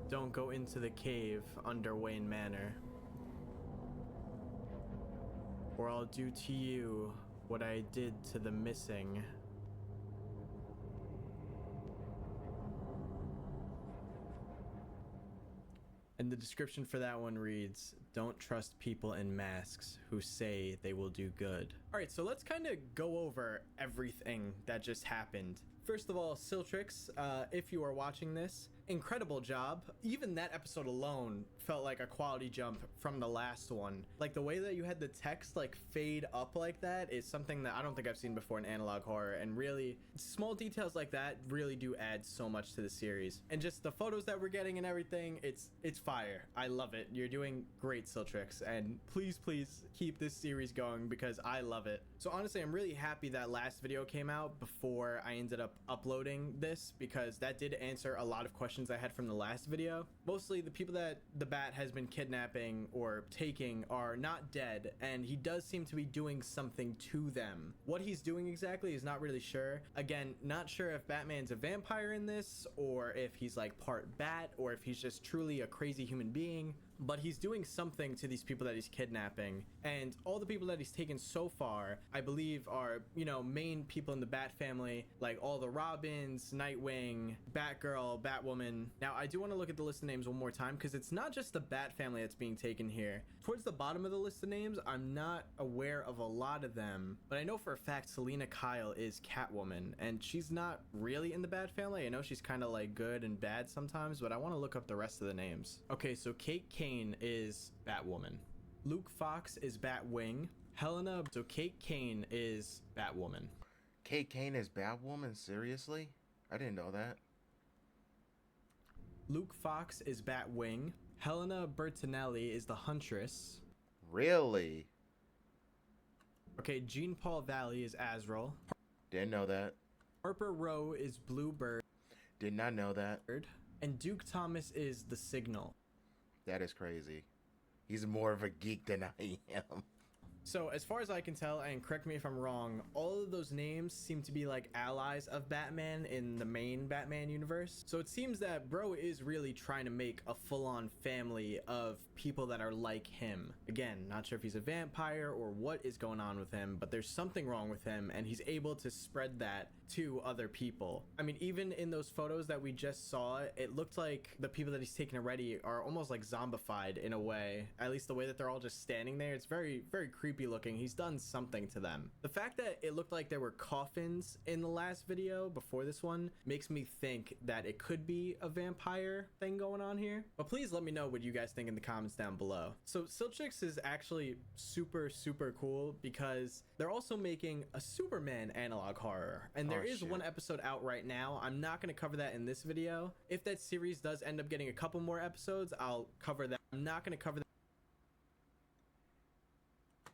Don't go into the cave under Wayne Manor, or I'll do to you what I did to the missing. And the description for that one reads, don't trust people in masks who say they will do good. All right, so let's kind of go over everything that just happened. First of all, Siltrix, if you are watching this, incredible job. Even that episode alone felt like a quality jump from the last one. Like the way that you had the text like fade up like that is something that I don't think I've seen before in analog horror, and really small details like that really do add so much to the series. And just the photos that we're getting and everything, it's fire. I love it. You're doing great, Siltrix, and please keep this series going because I love it. So honestly, I'm really happy that last video came out before I ended up uploading this, because that did answer a lot of questions I had from the last video. Mostly the people that the Bat has been kidnapping or taking are not dead, and he does seem to be doing something to them. What he's doing exactly is not really sure. Again, not sure if Batman's a vampire in this, or if he's like part Bat, or if he's just truly a crazy human being. But he's doing something to these people that he's kidnapping, and all the people that he's taken so far, I believe, are, you know, main people in the Bat family, like all the Robins, Nightwing, Batgirl, Batwoman. Now, I do want to look at the list of names one more time, because it's not just the Bat family that's being taken here. Towards the bottom of the list of names, I'm not aware of a lot of them, but I know for a fact Selena Kyle is Catwoman, and she's not really in the Bat family. I know she's kind of like good and bad sometimes, but I want to look up the rest of the names. Okay, so Kate Kane is Batwoman. Luke Fox is Batwing. Kate Kane is Batwoman. Kate Kane is Batwoman? Seriously? I didn't know that. Luke Fox is Batwing. Helena Bertinelli is the Huntress. Really? Okay, Jean Paul Valley is Azrael. Didn't know that. Harper Row is Bluebird. Did not know that. And Duke Thomas is The Signal. That is crazy. He's more of a geek than I am. So as far as I can tell, and correct me if I'm wrong, all of those names seem to be like allies of Batman in the main Batman universe. So it seems that bro is really trying to make a full-on family of people that are like him. Again, not sure if he's a vampire or what is going on with him, but there's something wrong with him and he's able to spread that to other people. I mean, even in those photos that we just saw, it looked like the people that he's taken already are almost like zombified in a way. At least the way that they're all just standing there, it's very, very creepy looking. He's done something to them. The fact that it looked like there were coffins in the last video before this one makes me think that it could be a vampire thing going on here. But please let me know what you guys think in the comments down below. So Siltrix is actually super, super cool because they're also making a Superman analog horror, and there is one episode out right now. I'm not going to cover that in this video. If that series does end up getting a couple more episodes, I'll cover that. I'm not going to cover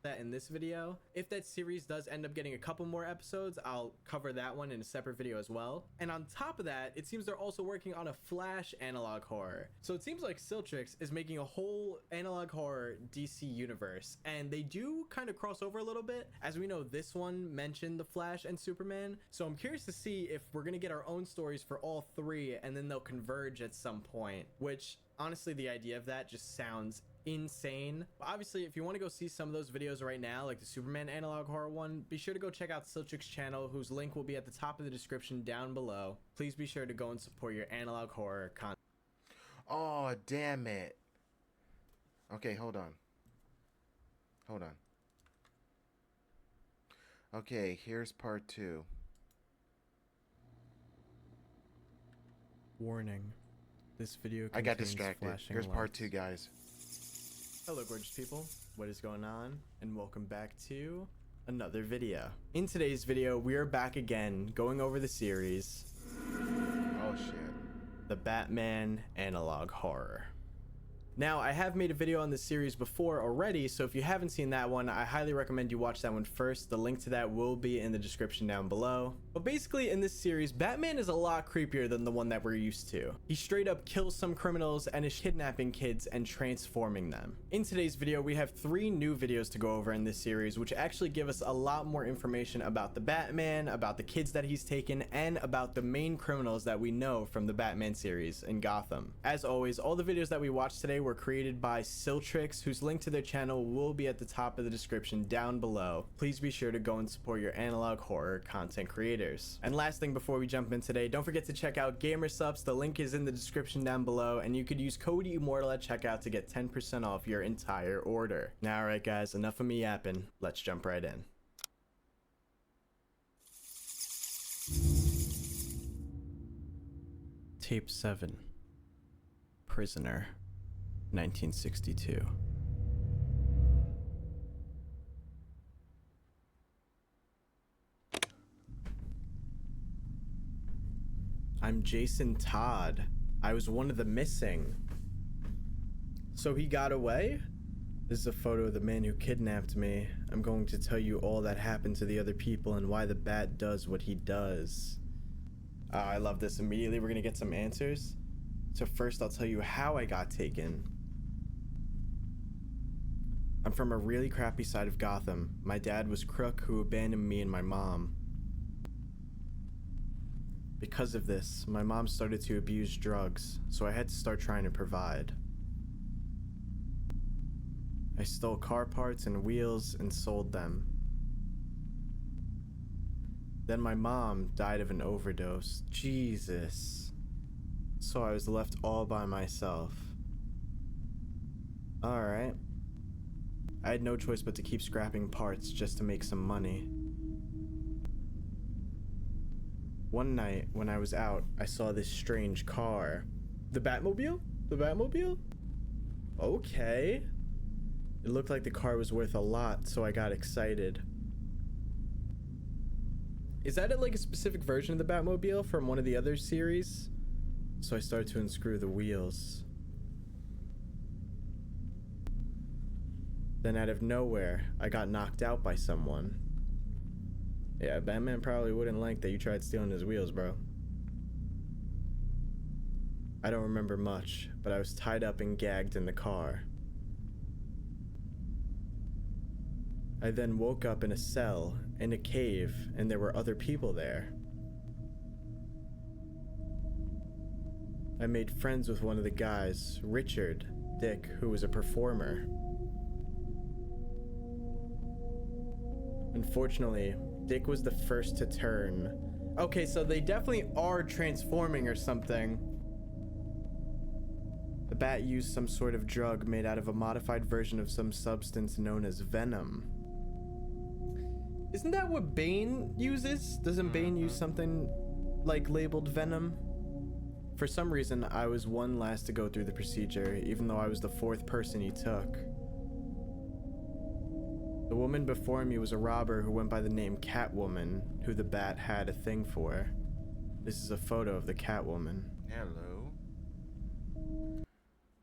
that in this video. If that series does end up getting a couple more episodes, I'll cover that one in a separate video as well. And on top of that, it seems they're also working on a Flash analog horror. So it seems like Siltrix is making a whole analog horror DC universe, and they do kind of cross over a little bit. As we know, this one mentioned the Flash and Superman, so I'm curious to see if we're gonna get our own stories for all three and then they'll converge at some point, which honestly, the idea of that just sounds insane. But obviously, if you want to go see some of those videos right now, like the Superman analog horror one, be sure to go check out Siltrix channel, whose link will be at the top of the description down below. Please be sure to go and support your analog horror content. Oh, damn it. Okay, hold on. Hold on. Okay, here's part 2. Warning. This video I got contains distracted. flashing Here's part lights. 2, guys. Hello gorgeous people, what is going on, and welcome back to another video. In today's video, we are back again going over the series Oh, shit. the Batman Analog Horror. Now, I have made a video on this series before already, so if you haven't seen that one, I highly recommend you watch that one first. The link to that will be in the description down below. But basically, in this series, Batman is a lot creepier than the one that we're used to. He straight up kills some criminals and is kidnapping kids and transforming them. In today's video, we have 3 new videos to go over in this series, which actually give us a lot more information about the Batman, about the kids that he's taken, and about the main criminals that we know from the Batman series in Gotham. As always, all the videos that we watched today were created by Siltrix, whose link to their channel will be at the top of the description down below. Please be sure to go and support your analog horror content creators. And last thing before we jump in today, don't forget to check out GamerSupps. The link is in the description down below, and you could use code Immortal at checkout to get 10% off your entire order. Now, alright guys, enough of me yapping. Let's jump right in. Tape 7. Prisoner. 1962. I'm Jason Todd. I was one of the missing. So he got away? This is a photo of the man who kidnapped me. I'm going to tell you all that happened to the other people and why the bat does what he does. I love this. Immediately we're gonna get some answers. So first I'll tell you how I got taken. I'm from a really crappy side of Gotham. My dad was crook who abandoned me and my mom. Because of this, my mom started to abuse drugs, so I had to start trying to provide. I stole car parts and wheels and sold them. Then my mom died of an overdose. Jesus. So I was left all by myself. Alright. I had no choice but to keep scrapping parts just to make some money. One night, when I was out, I saw this strange car. The Batmobile? The Batmobile? Okay. It looked like the car was worth a lot, so I got excited. Is that like a specific version of the Batmobile from one of the other series? So I started to unscrew the wheels. Then out of nowhere, I got knocked out by someone. Yeah, Batman probably wouldn't like that you tried stealing his wheels, bro. I don't remember much, but I was tied up and gagged in the car. I then woke up in a cell, in a cave, and there were other people there. I made friends with one of the guys, Richard, Dick, who was a performer. Unfortunately, Dick was the first to turn. Okay, so they definitely are transforming or something. The bat used some sort of drug made out of a modified version of some substance known as venom. Isn't that what Bane uses? Doesn't Bane use something like labeled venom? For some reason, I was one last to go through the procedure, even though I was the fourth person he took. The woman before me was a robber who went by the name Catwoman, who the bat had a thing for. This is a photo of the Catwoman. Hello.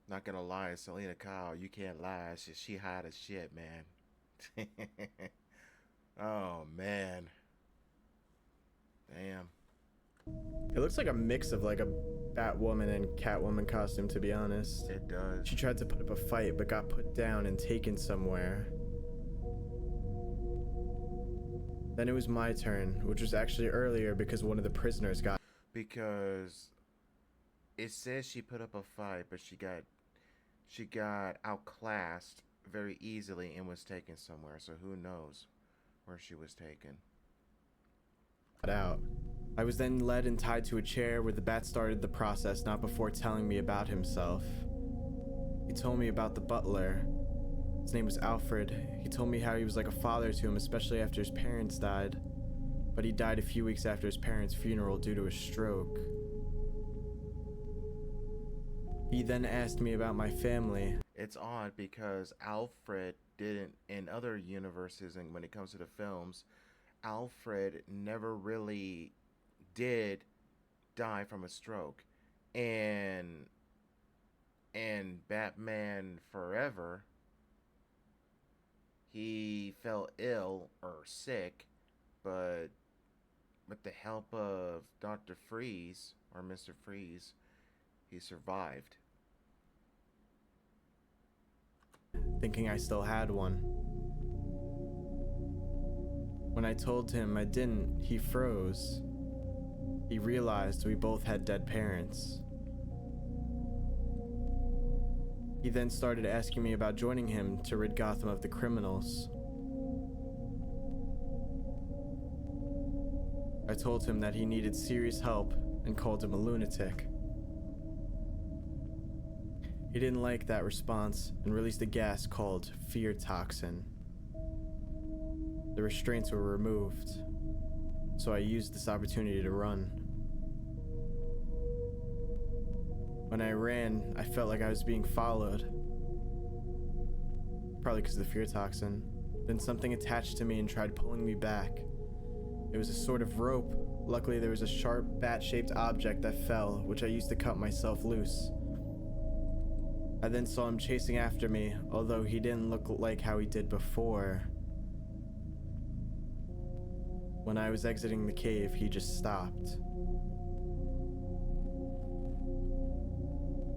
Not gonna lie, Selena Kyle, you can't lie. She hot as shit, man. Oh man. Damn. It looks like a mix of like a Batwoman and Catwoman costume, to be honest. It does. She tried to put up a fight, but got put down and taken somewhere. Then it was my turn, which was actually earlier because one of the prisoners got... Because it says she put up a fight, but she got outclassed very easily and was taken somewhere. So who knows where she was taken. out. I was then led and tied to a chair where the bat started the process not before telling me about himself. He told me about the butler. His name was Alfred. He told me how he was like a father to him, especially after his parents died. But he died a few weeks after his parents' funeral due to a stroke. He then asked me about my family. It's odd because Alfred didn't, in other universes, and when it comes to the films, Alfred never really did die from a stroke. And Batman Forever, he fell ill or sick, but with the help of Dr. Freeze or Mr. Freeze, he survived. Thinking I still had one. When I told him I didn't, he froze. He realized we both had dead parents. He then started asking me about joining him to rid Gotham of the criminals. I told him that he needed serious help and called him a lunatic. He didn't like that response and released a gas called fear toxin. The restraints were removed, so I used this opportunity to run. When I ran, I felt like I was being followed. Probably because of the fear toxin. Then something attached to me and tried pulling me back. It was a sort of rope. Luckily, there was a sharp bat-shaped object that fell, which I used to cut myself loose. I then saw him chasing after me, although he didn't look like how he did before. When I was exiting the cave, he just stopped.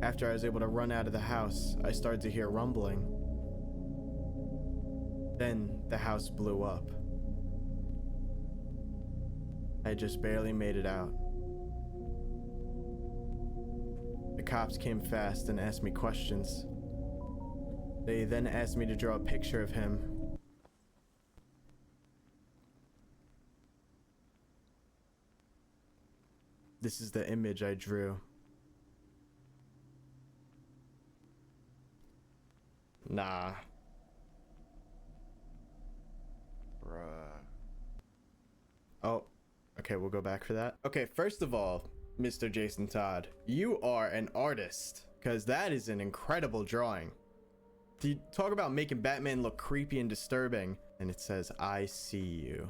After I was able to run out of the house, I started to hear rumbling. Then the house blew up. I just barely made it out. The cops came fast and asked me questions. They then asked me to draw a picture of him. This is the image I drew. Nah. Bruh. Oh, okay, we'll go back for that. Okay, first of all, Mr. Jason Todd, you are an artist, because that is an incredible drawing. You talk about making Batman look creepy and disturbing, and it says, I see you.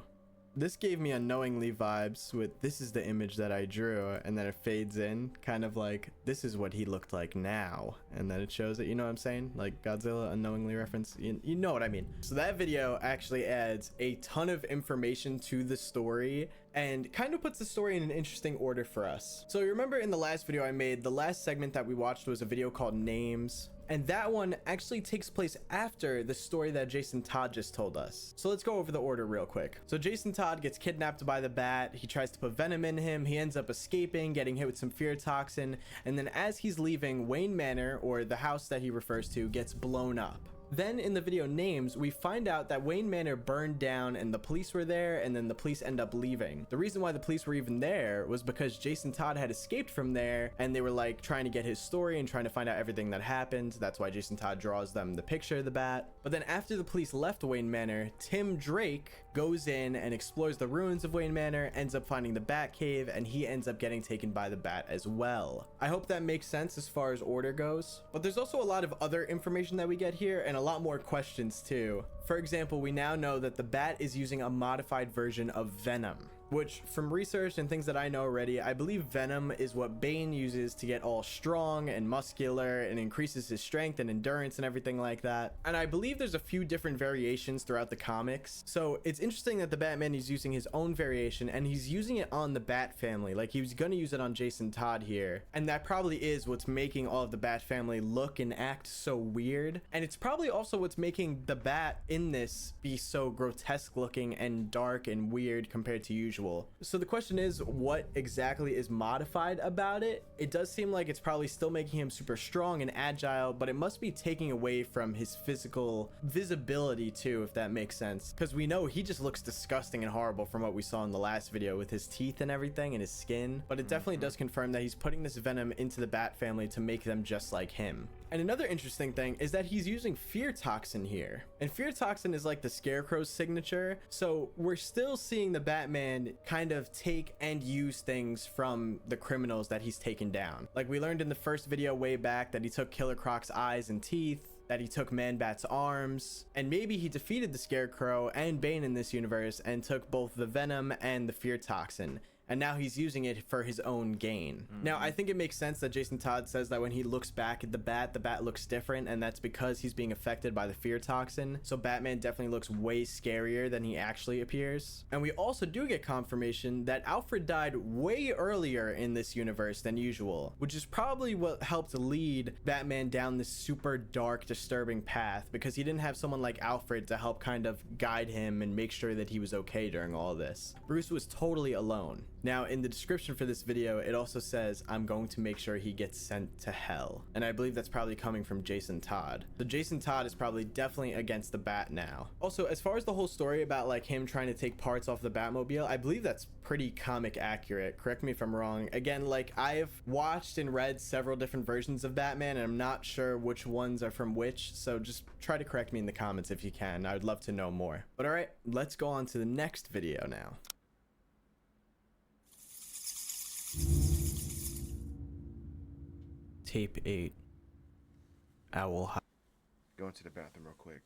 This gave me unknowingly vibes with this is the image that I drew, and then it fades in, kind of like this is what he looked like now, and then it shows it, you know what I'm saying? Like Godzilla unknowingly reference, you know what I mean. So that video actually adds a ton of information to the story and kind of puts the story in an interesting order for us. So you remember in the last video I made, the last segment that we watched was a video called Names, and that one actually takes place after the story that Jason Todd just told us. So let's go over the order real quick. So Jason Todd gets kidnapped by the bat. He tries to put venom in him. He ends up escaping, getting hit with some fear toxin. And then as he's leaving, Wayne Manor, or the house that he refers to, gets blown up. Then in the video Names, we find out that Wayne Manor burned down and the police were there, and then the police end up leaving. The reason why the police were even there was because Jason Todd had escaped from there, and they were like trying to get his story and trying to find out everything that happened. That's why Jason Todd draws them the picture of the bat. But then after the police left Wayne Manor, Tim Drake goes in and explores the ruins of Wayne Manor, ends up finding the bat cave, and he ends up getting taken by the bat as well. I hope that makes sense as far as order goes, but there's also a lot of other information that we get here and a lot more questions too. For example, we now know that the bat is using a modified version of venom, which from research and things that I know already, I believe venom is what Bane uses to get all strong and muscular and increases his strength and endurance and everything like that. And I believe there's a few different variations throughout the comics. So it's interesting that the Batman is using his own variation, and he's using it on the Bat family. Like he was gonna use it on Jason Todd here. And that probably is what's making all of the Bat family look and act so weird. And it's probably also what's making the Bat in this be so grotesque looking and dark and weird compared to usual. So the question is, what exactly is modified about it? It does seem like it's probably still making him super strong and agile, but it must be taking away from his physical visibility too, if that makes sense. Because we know he just looks disgusting and horrible from what we saw in the last video with his teeth and everything and his skin. But it definitely does confirm that he's putting this venom into the Bat family to make them just like him. And another interesting thing is that he's using fear toxin here. And fear toxin is like the Scarecrow's signature. So we're still seeing the Batman kind of take and use things from the criminals that he's taken down. Like we learned in the first video way back that he took Killer Croc's eyes and teeth, that he took Man-Bat's arms, and maybe he defeated the Scarecrow and Bane in this universe and took both the venom and the fear toxin. And now he's using it for his own gain. Now, I think it makes sense that Jason Todd says that when he looks back at the bat looks different, and that's because he's being affected by the fear toxin. So Batman definitely looks way scarier than he actually appears. And we also do get confirmation that Alfred died way earlier in this universe than usual, which is probably what helped lead Batman down this super dark, disturbing path, because he didn't have someone like Alfred to help kind of guide him and make sure that he was okay during all this. Bruce was totally alone. Now, in the description for this video, it also says, I'm going to make sure he gets sent to hell. And I believe that's probably coming from Jason Todd. So Jason Todd is probably definitely against the Bat now. Also, as far as the whole story about like him trying to take parts off the Batmobile, I believe that's pretty comic accurate. Correct me if I'm wrong. Again, like I've watched and read several different versions of Batman, and I'm not sure which ones are from which. So just try to correct me in the comments if you can. I would love to know more. But all right, let's go on to the next video now. Tape 8. Owl. Going to the bathroom real quick.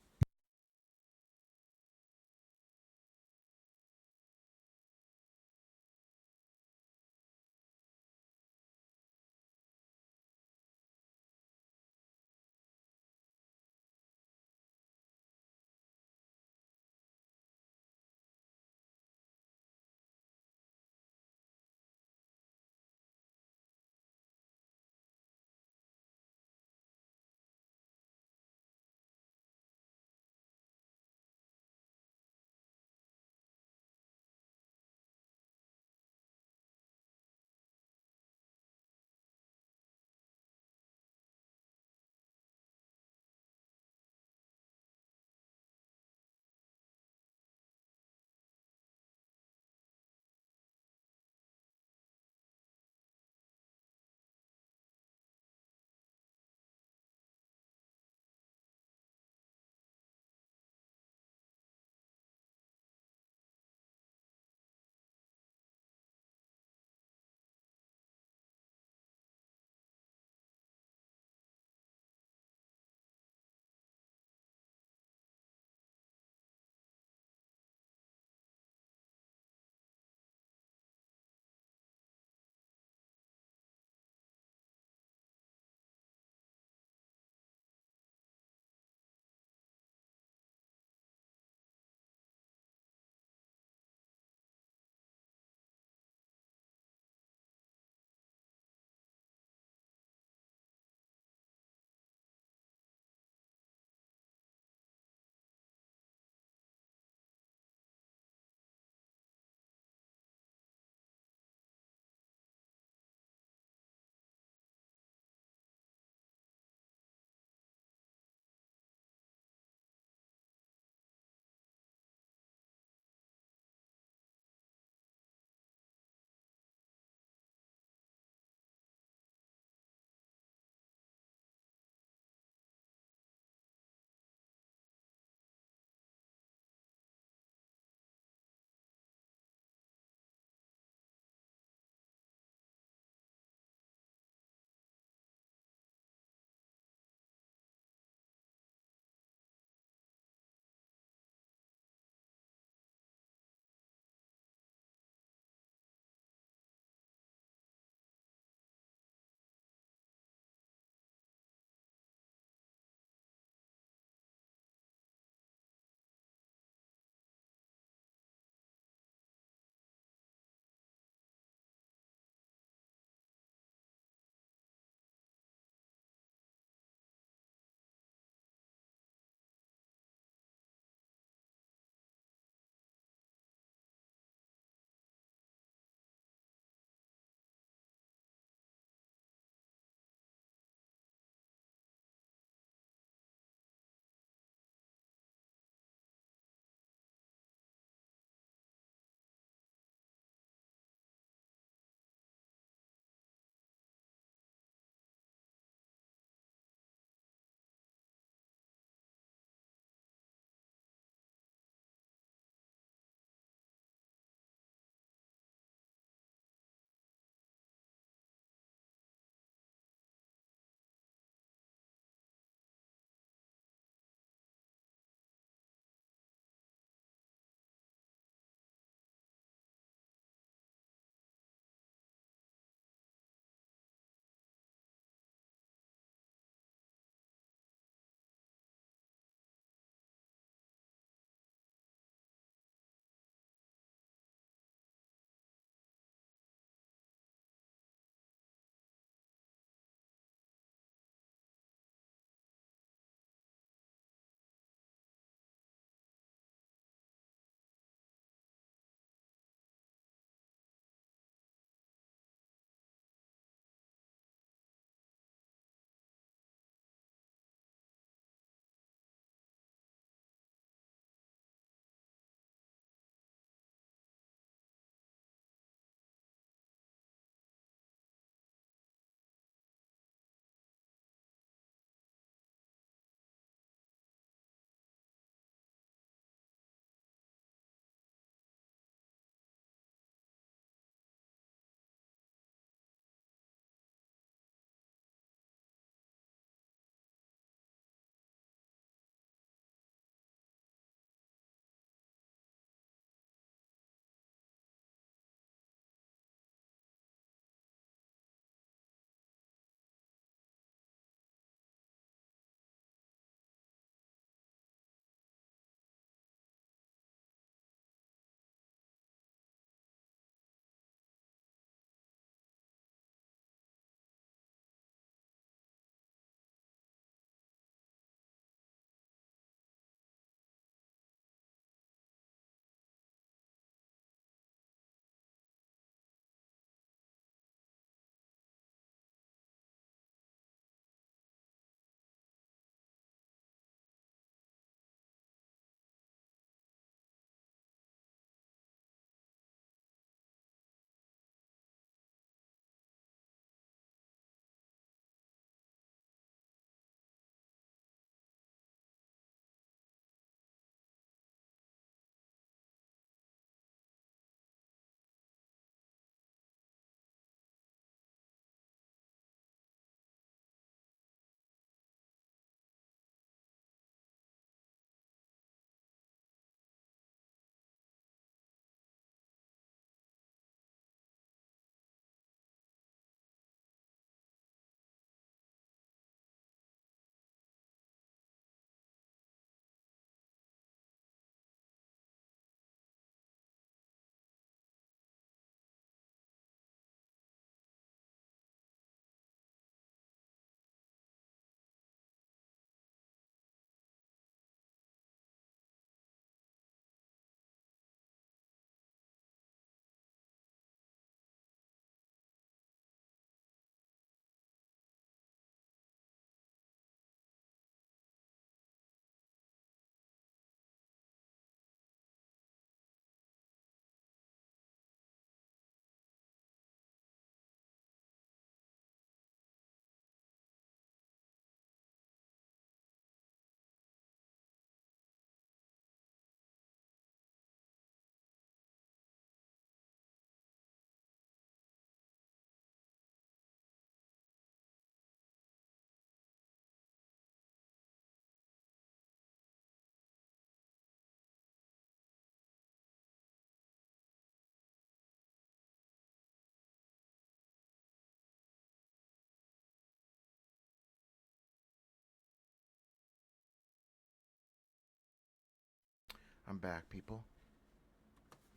I'm back, people.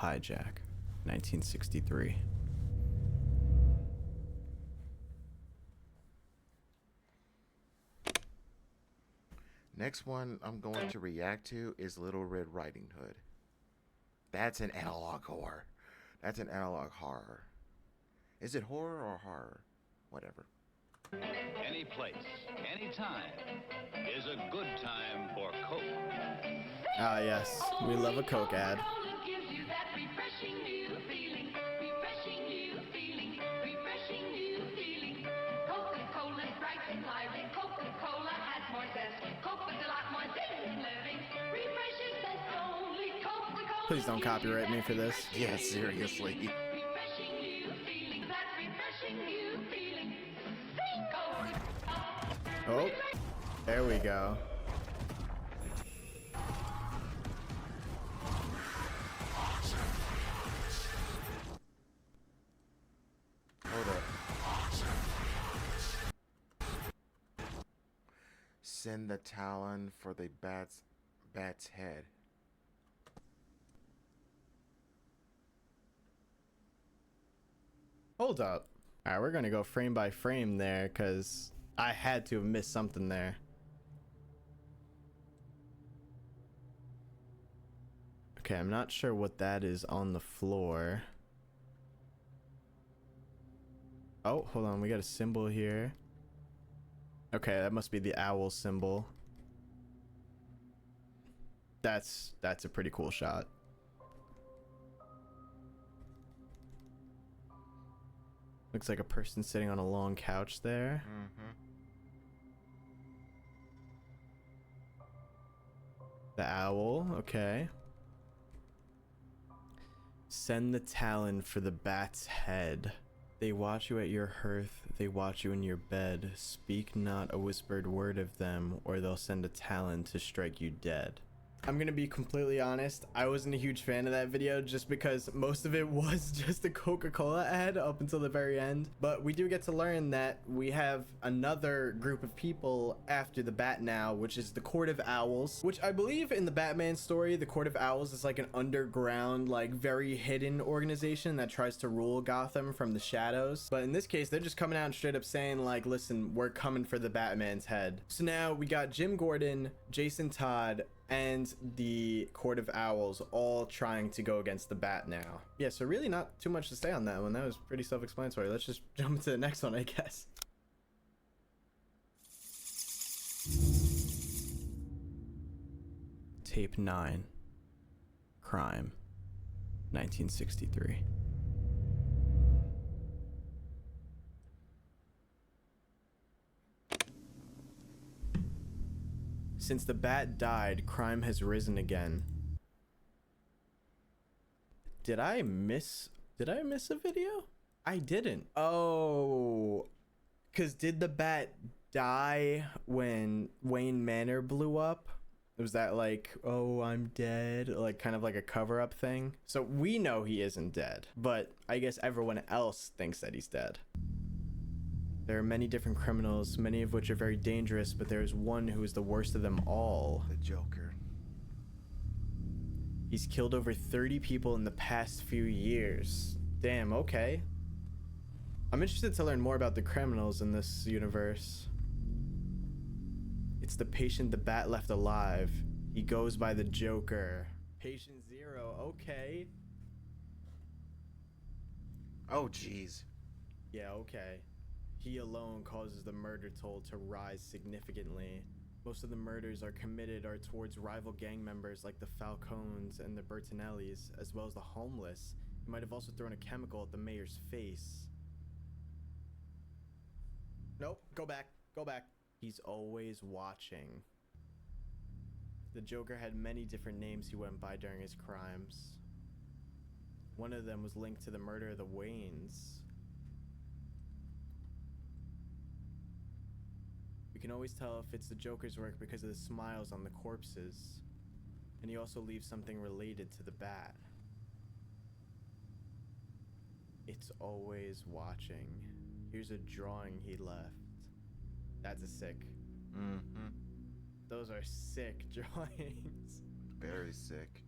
Hijack, 1963. Next one I'm going to react to is Little Red Riding Hood. That's an analog horror. That's an analog horror. Is it horror or horror? Whatever. Any place, any time is a good time for Coke. Ah, yes. We love a Coke ad. Please don't copyright me for this. Yeah, seriously. Oh, there we go. Hold up. Send the talon for the bat's head. Hold up. All right, we're gonna go frame by frame there because I had to have missed something there. Okay, I'm not sure what that is on the floor. Oh, hold on, we got a symbol here. Okay, that must be the owl symbol. That's a pretty cool shot. Looks like a person sitting on a long couch there. The owl, okay. Send the talon for the bat's head. They watch you at your hearth, they watch you in your bed. Speak not a whispered word of them, or they'll send a talon to strike you dead. I'm gonna be completely honest, I wasn't a huge fan of that video just because most of it was just a Coca-Cola ad up until the very end. But we do get to learn that we have another group of people after the Bat now, which is the Court of Owls, which I believe in the Batman story, the Court of Owls is like an underground, like very hidden organization that tries to rule Gotham from the shadows. But in this case, they're just coming out and straight up saying like, listen, we're coming for the Batman's head. So now we got Jim Gordon, Jason Todd, and the Court of Owls all trying to go against the Bat now. Yeah, so really not too much to say on that one. That was pretty self-explanatory. Let's just jump into the next one, I guess. Tape 9. Crime. 1963. Since the Bat died, crime has risen again. Did I miss a video? I didn't. Oh, because did the Bat die when Wayne Manor blew up? Was that like, oh, I'm dead? Like kind of like a cover-up thing? So we know he isn't dead, but I guess everyone else thinks that he's dead. There are many different criminals, many of which are very dangerous, but there is one who is the worst of them all. The Joker. He's killed over 30 people in the past few years. Damn, okay. I'm interested to learn more about the criminals in this universe. It's the patient the Bat left alive. He goes by the Joker. Patient Zero, okay. Oh, jeez. Yeah, okay. He alone causes the murder toll to rise significantly. Most of the murders are committed are towards rival gang members like the Falcones and the Bertinellis, as well as the homeless. He might have also thrown a chemical at the mayor's face. Nope, go back, go back. He's always watching. The Joker had many different names he went by during his crimes. One of them was linked to the murder of the Waynes. We can always tell if it's the Joker's work because of the smiles on the corpses. And he also leaves something related to the Bat. It's always watching. Here's a drawing he left. That's a sick. Mm-hmm. Those are sick drawings. Very sick.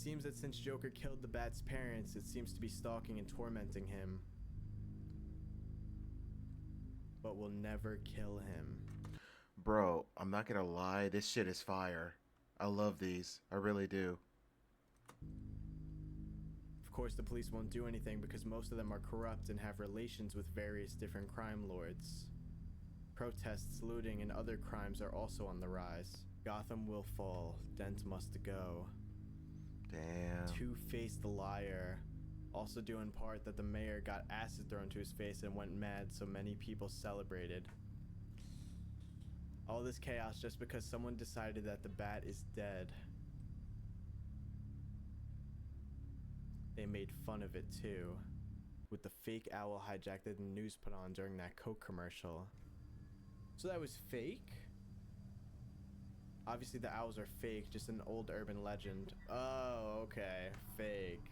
seems that since Joker killed the Bat's parents, it seems to be stalking and tormenting him. But will never kill him. Bro, I'm not gonna lie, this shit is fire. I love these. I really do. Of course, the police won't do anything because most of them are corrupt and have relations with various different crime lords. Protests, looting, and other crimes are also on the rise. Gotham will fall. Dent must go. Damn. Two-Faced liar. Also due in part that the mayor got acid thrown to his face and went mad, so many people celebrated. All this chaos just because someone decided that the Bat is dead. They made fun of it too, with the fake owl hijack that the news put on during that Coke commercial. So that was fake? Obviously the owls are fake, just an old urban legend. Oh, okay, fake.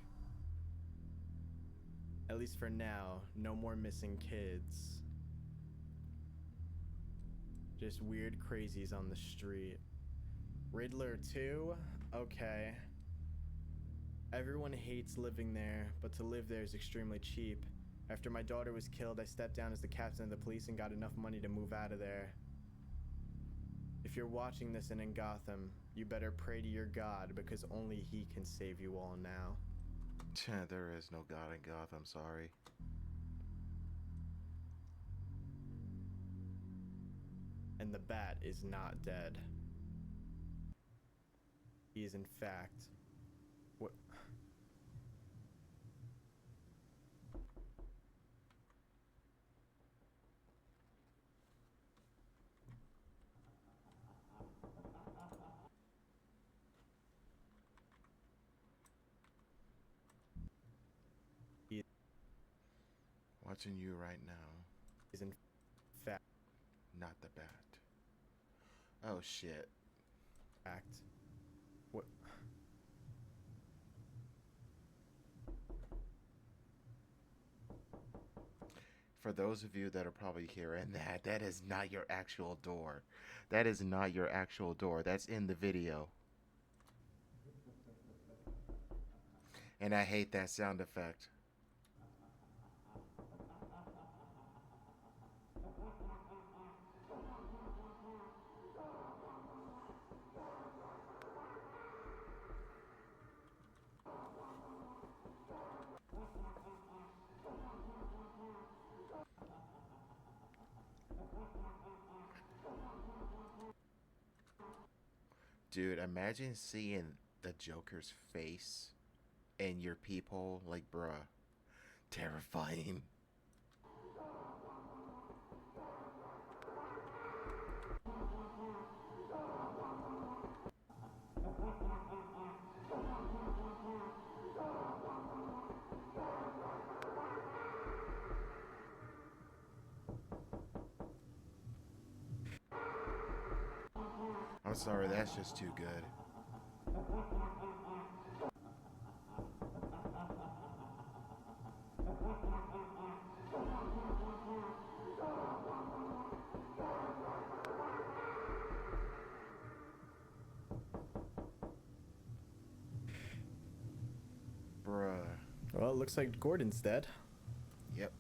At least for now, no more missing kids. Just weird crazies on the street. Riddler 2? Okay. Everyone hates living there, but to live there is extremely cheap. After my daughter was killed, I stepped down as the captain of the police and got enough money to move out of there. If you're watching this and in Gotham, you better pray to your God because only he can save you all now. There is no God in Gotham, sorry. And the Bat is not dead. He is in fact... What? Watching you right now. He's in fact... Not the Bat. Oh shit. What? For those of you that are probably hearing that, that is not your actual door. That is not your actual door. That's in the video. And I hate that sound effect. Dude, imagine seeing the Joker's face and your people, like, bruh. Terrifying. I'm sorry, that's just too good. Bruh. Well, it looks like Gordon's dead. Yep.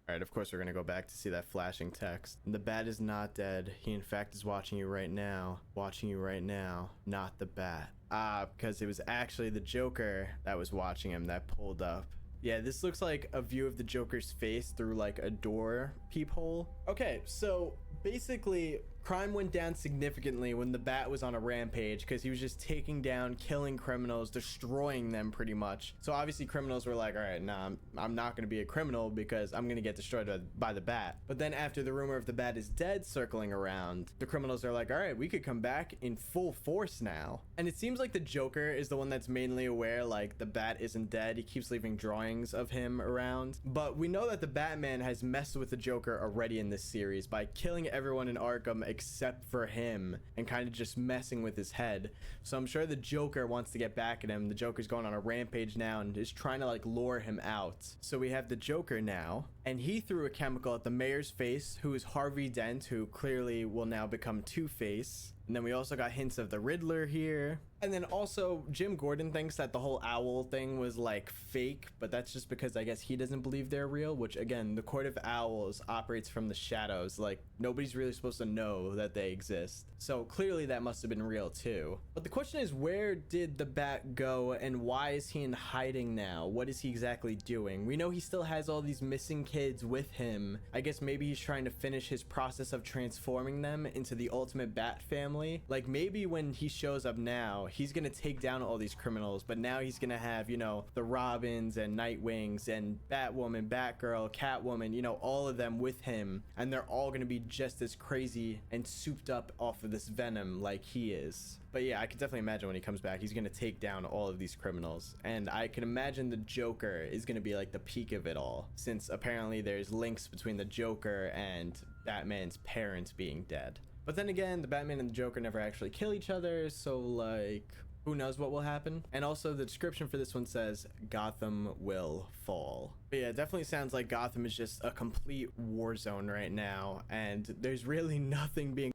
Alright, of course we're gonna go back to see that flashing text. The Bat is not dead. He in fact is watching you right now. Watching you right now. Not the Bat. Ah, because it was actually the Joker that was watching him that pulled up. Yeah, this looks like a view of the Joker's face through like a door peephole. Okay, so basically crime went down significantly when the Bat was on a rampage because he was just taking down, killing criminals, destroying them pretty much. So obviously criminals were like, all right, nah, I'm not going to be a criminal because I'm going to get destroyed by the Bat. But then after the rumor of the Bat is dead circling around, the criminals are like, all right, we could come back in full force now. And it seems like the Joker is the one that's mainly aware like the Bat isn't dead. He keeps leaving drawings of him around. But we know that the Batman has messed with the Joker already in this series by killing everyone in Arkham except for him and kind of just messing with his head. So I'm sure the Joker wants to get back at him. The Joker's going on a rampage now and is trying to like lure him out. So we have the Joker now and he threw a chemical at the mayor's face, who is Harvey Dent, who clearly will now become Two-Face. And then we also got hints of the Riddler here. And then also Jim Gordon thinks that the whole owl thing was like fake, but that's just because I guess he doesn't believe they're real, which again, the Court of Owls operates from the shadows. Like nobody's really supposed to know that they exist. So clearly that must have been real too. But the question is, where did the Bat go and why is he in hiding now? What is he exactly doing? We know he still has all these missing kids with him. I guess maybe he's trying to finish his process of transforming them into the ultimate Bat family. Like maybe when he shows up now, he's gonna take down all these criminals, but now he's gonna have, you know, the Robins and Nightwings and Batwoman, Batgirl, Catwoman, you know, all of them with him, and they're all gonna be just as crazy and souped up off of this venom like he is. But yeah, I can definitely imagine when he comes back, he's gonna take down all of these criminals, and I can imagine the Joker is gonna be like the peak of it all, since apparently there's links between the Joker and Batman's parents being dead. But then again, the Batman and the Joker never actually kill each other, so like, who knows what will happen? And also the description for this one says, Gotham will fall. But yeah, it definitely sounds like Gotham is just a complete war zone right now, and there's really nothing being...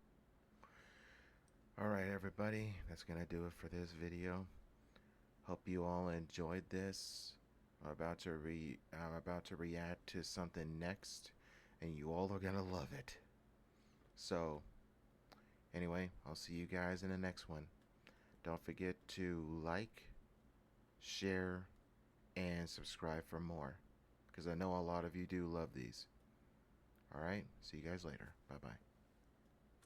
Alright everybody, that's gonna do it for this video. Hope you all enjoyed this. I'm about to react to something next, and you all are gonna love it. So anyway, I'll see you guys in the next one. Don't forget to like, share, and subscribe for more, because I know a lot of you do love these. Alright, see you guys later. Bye-bye.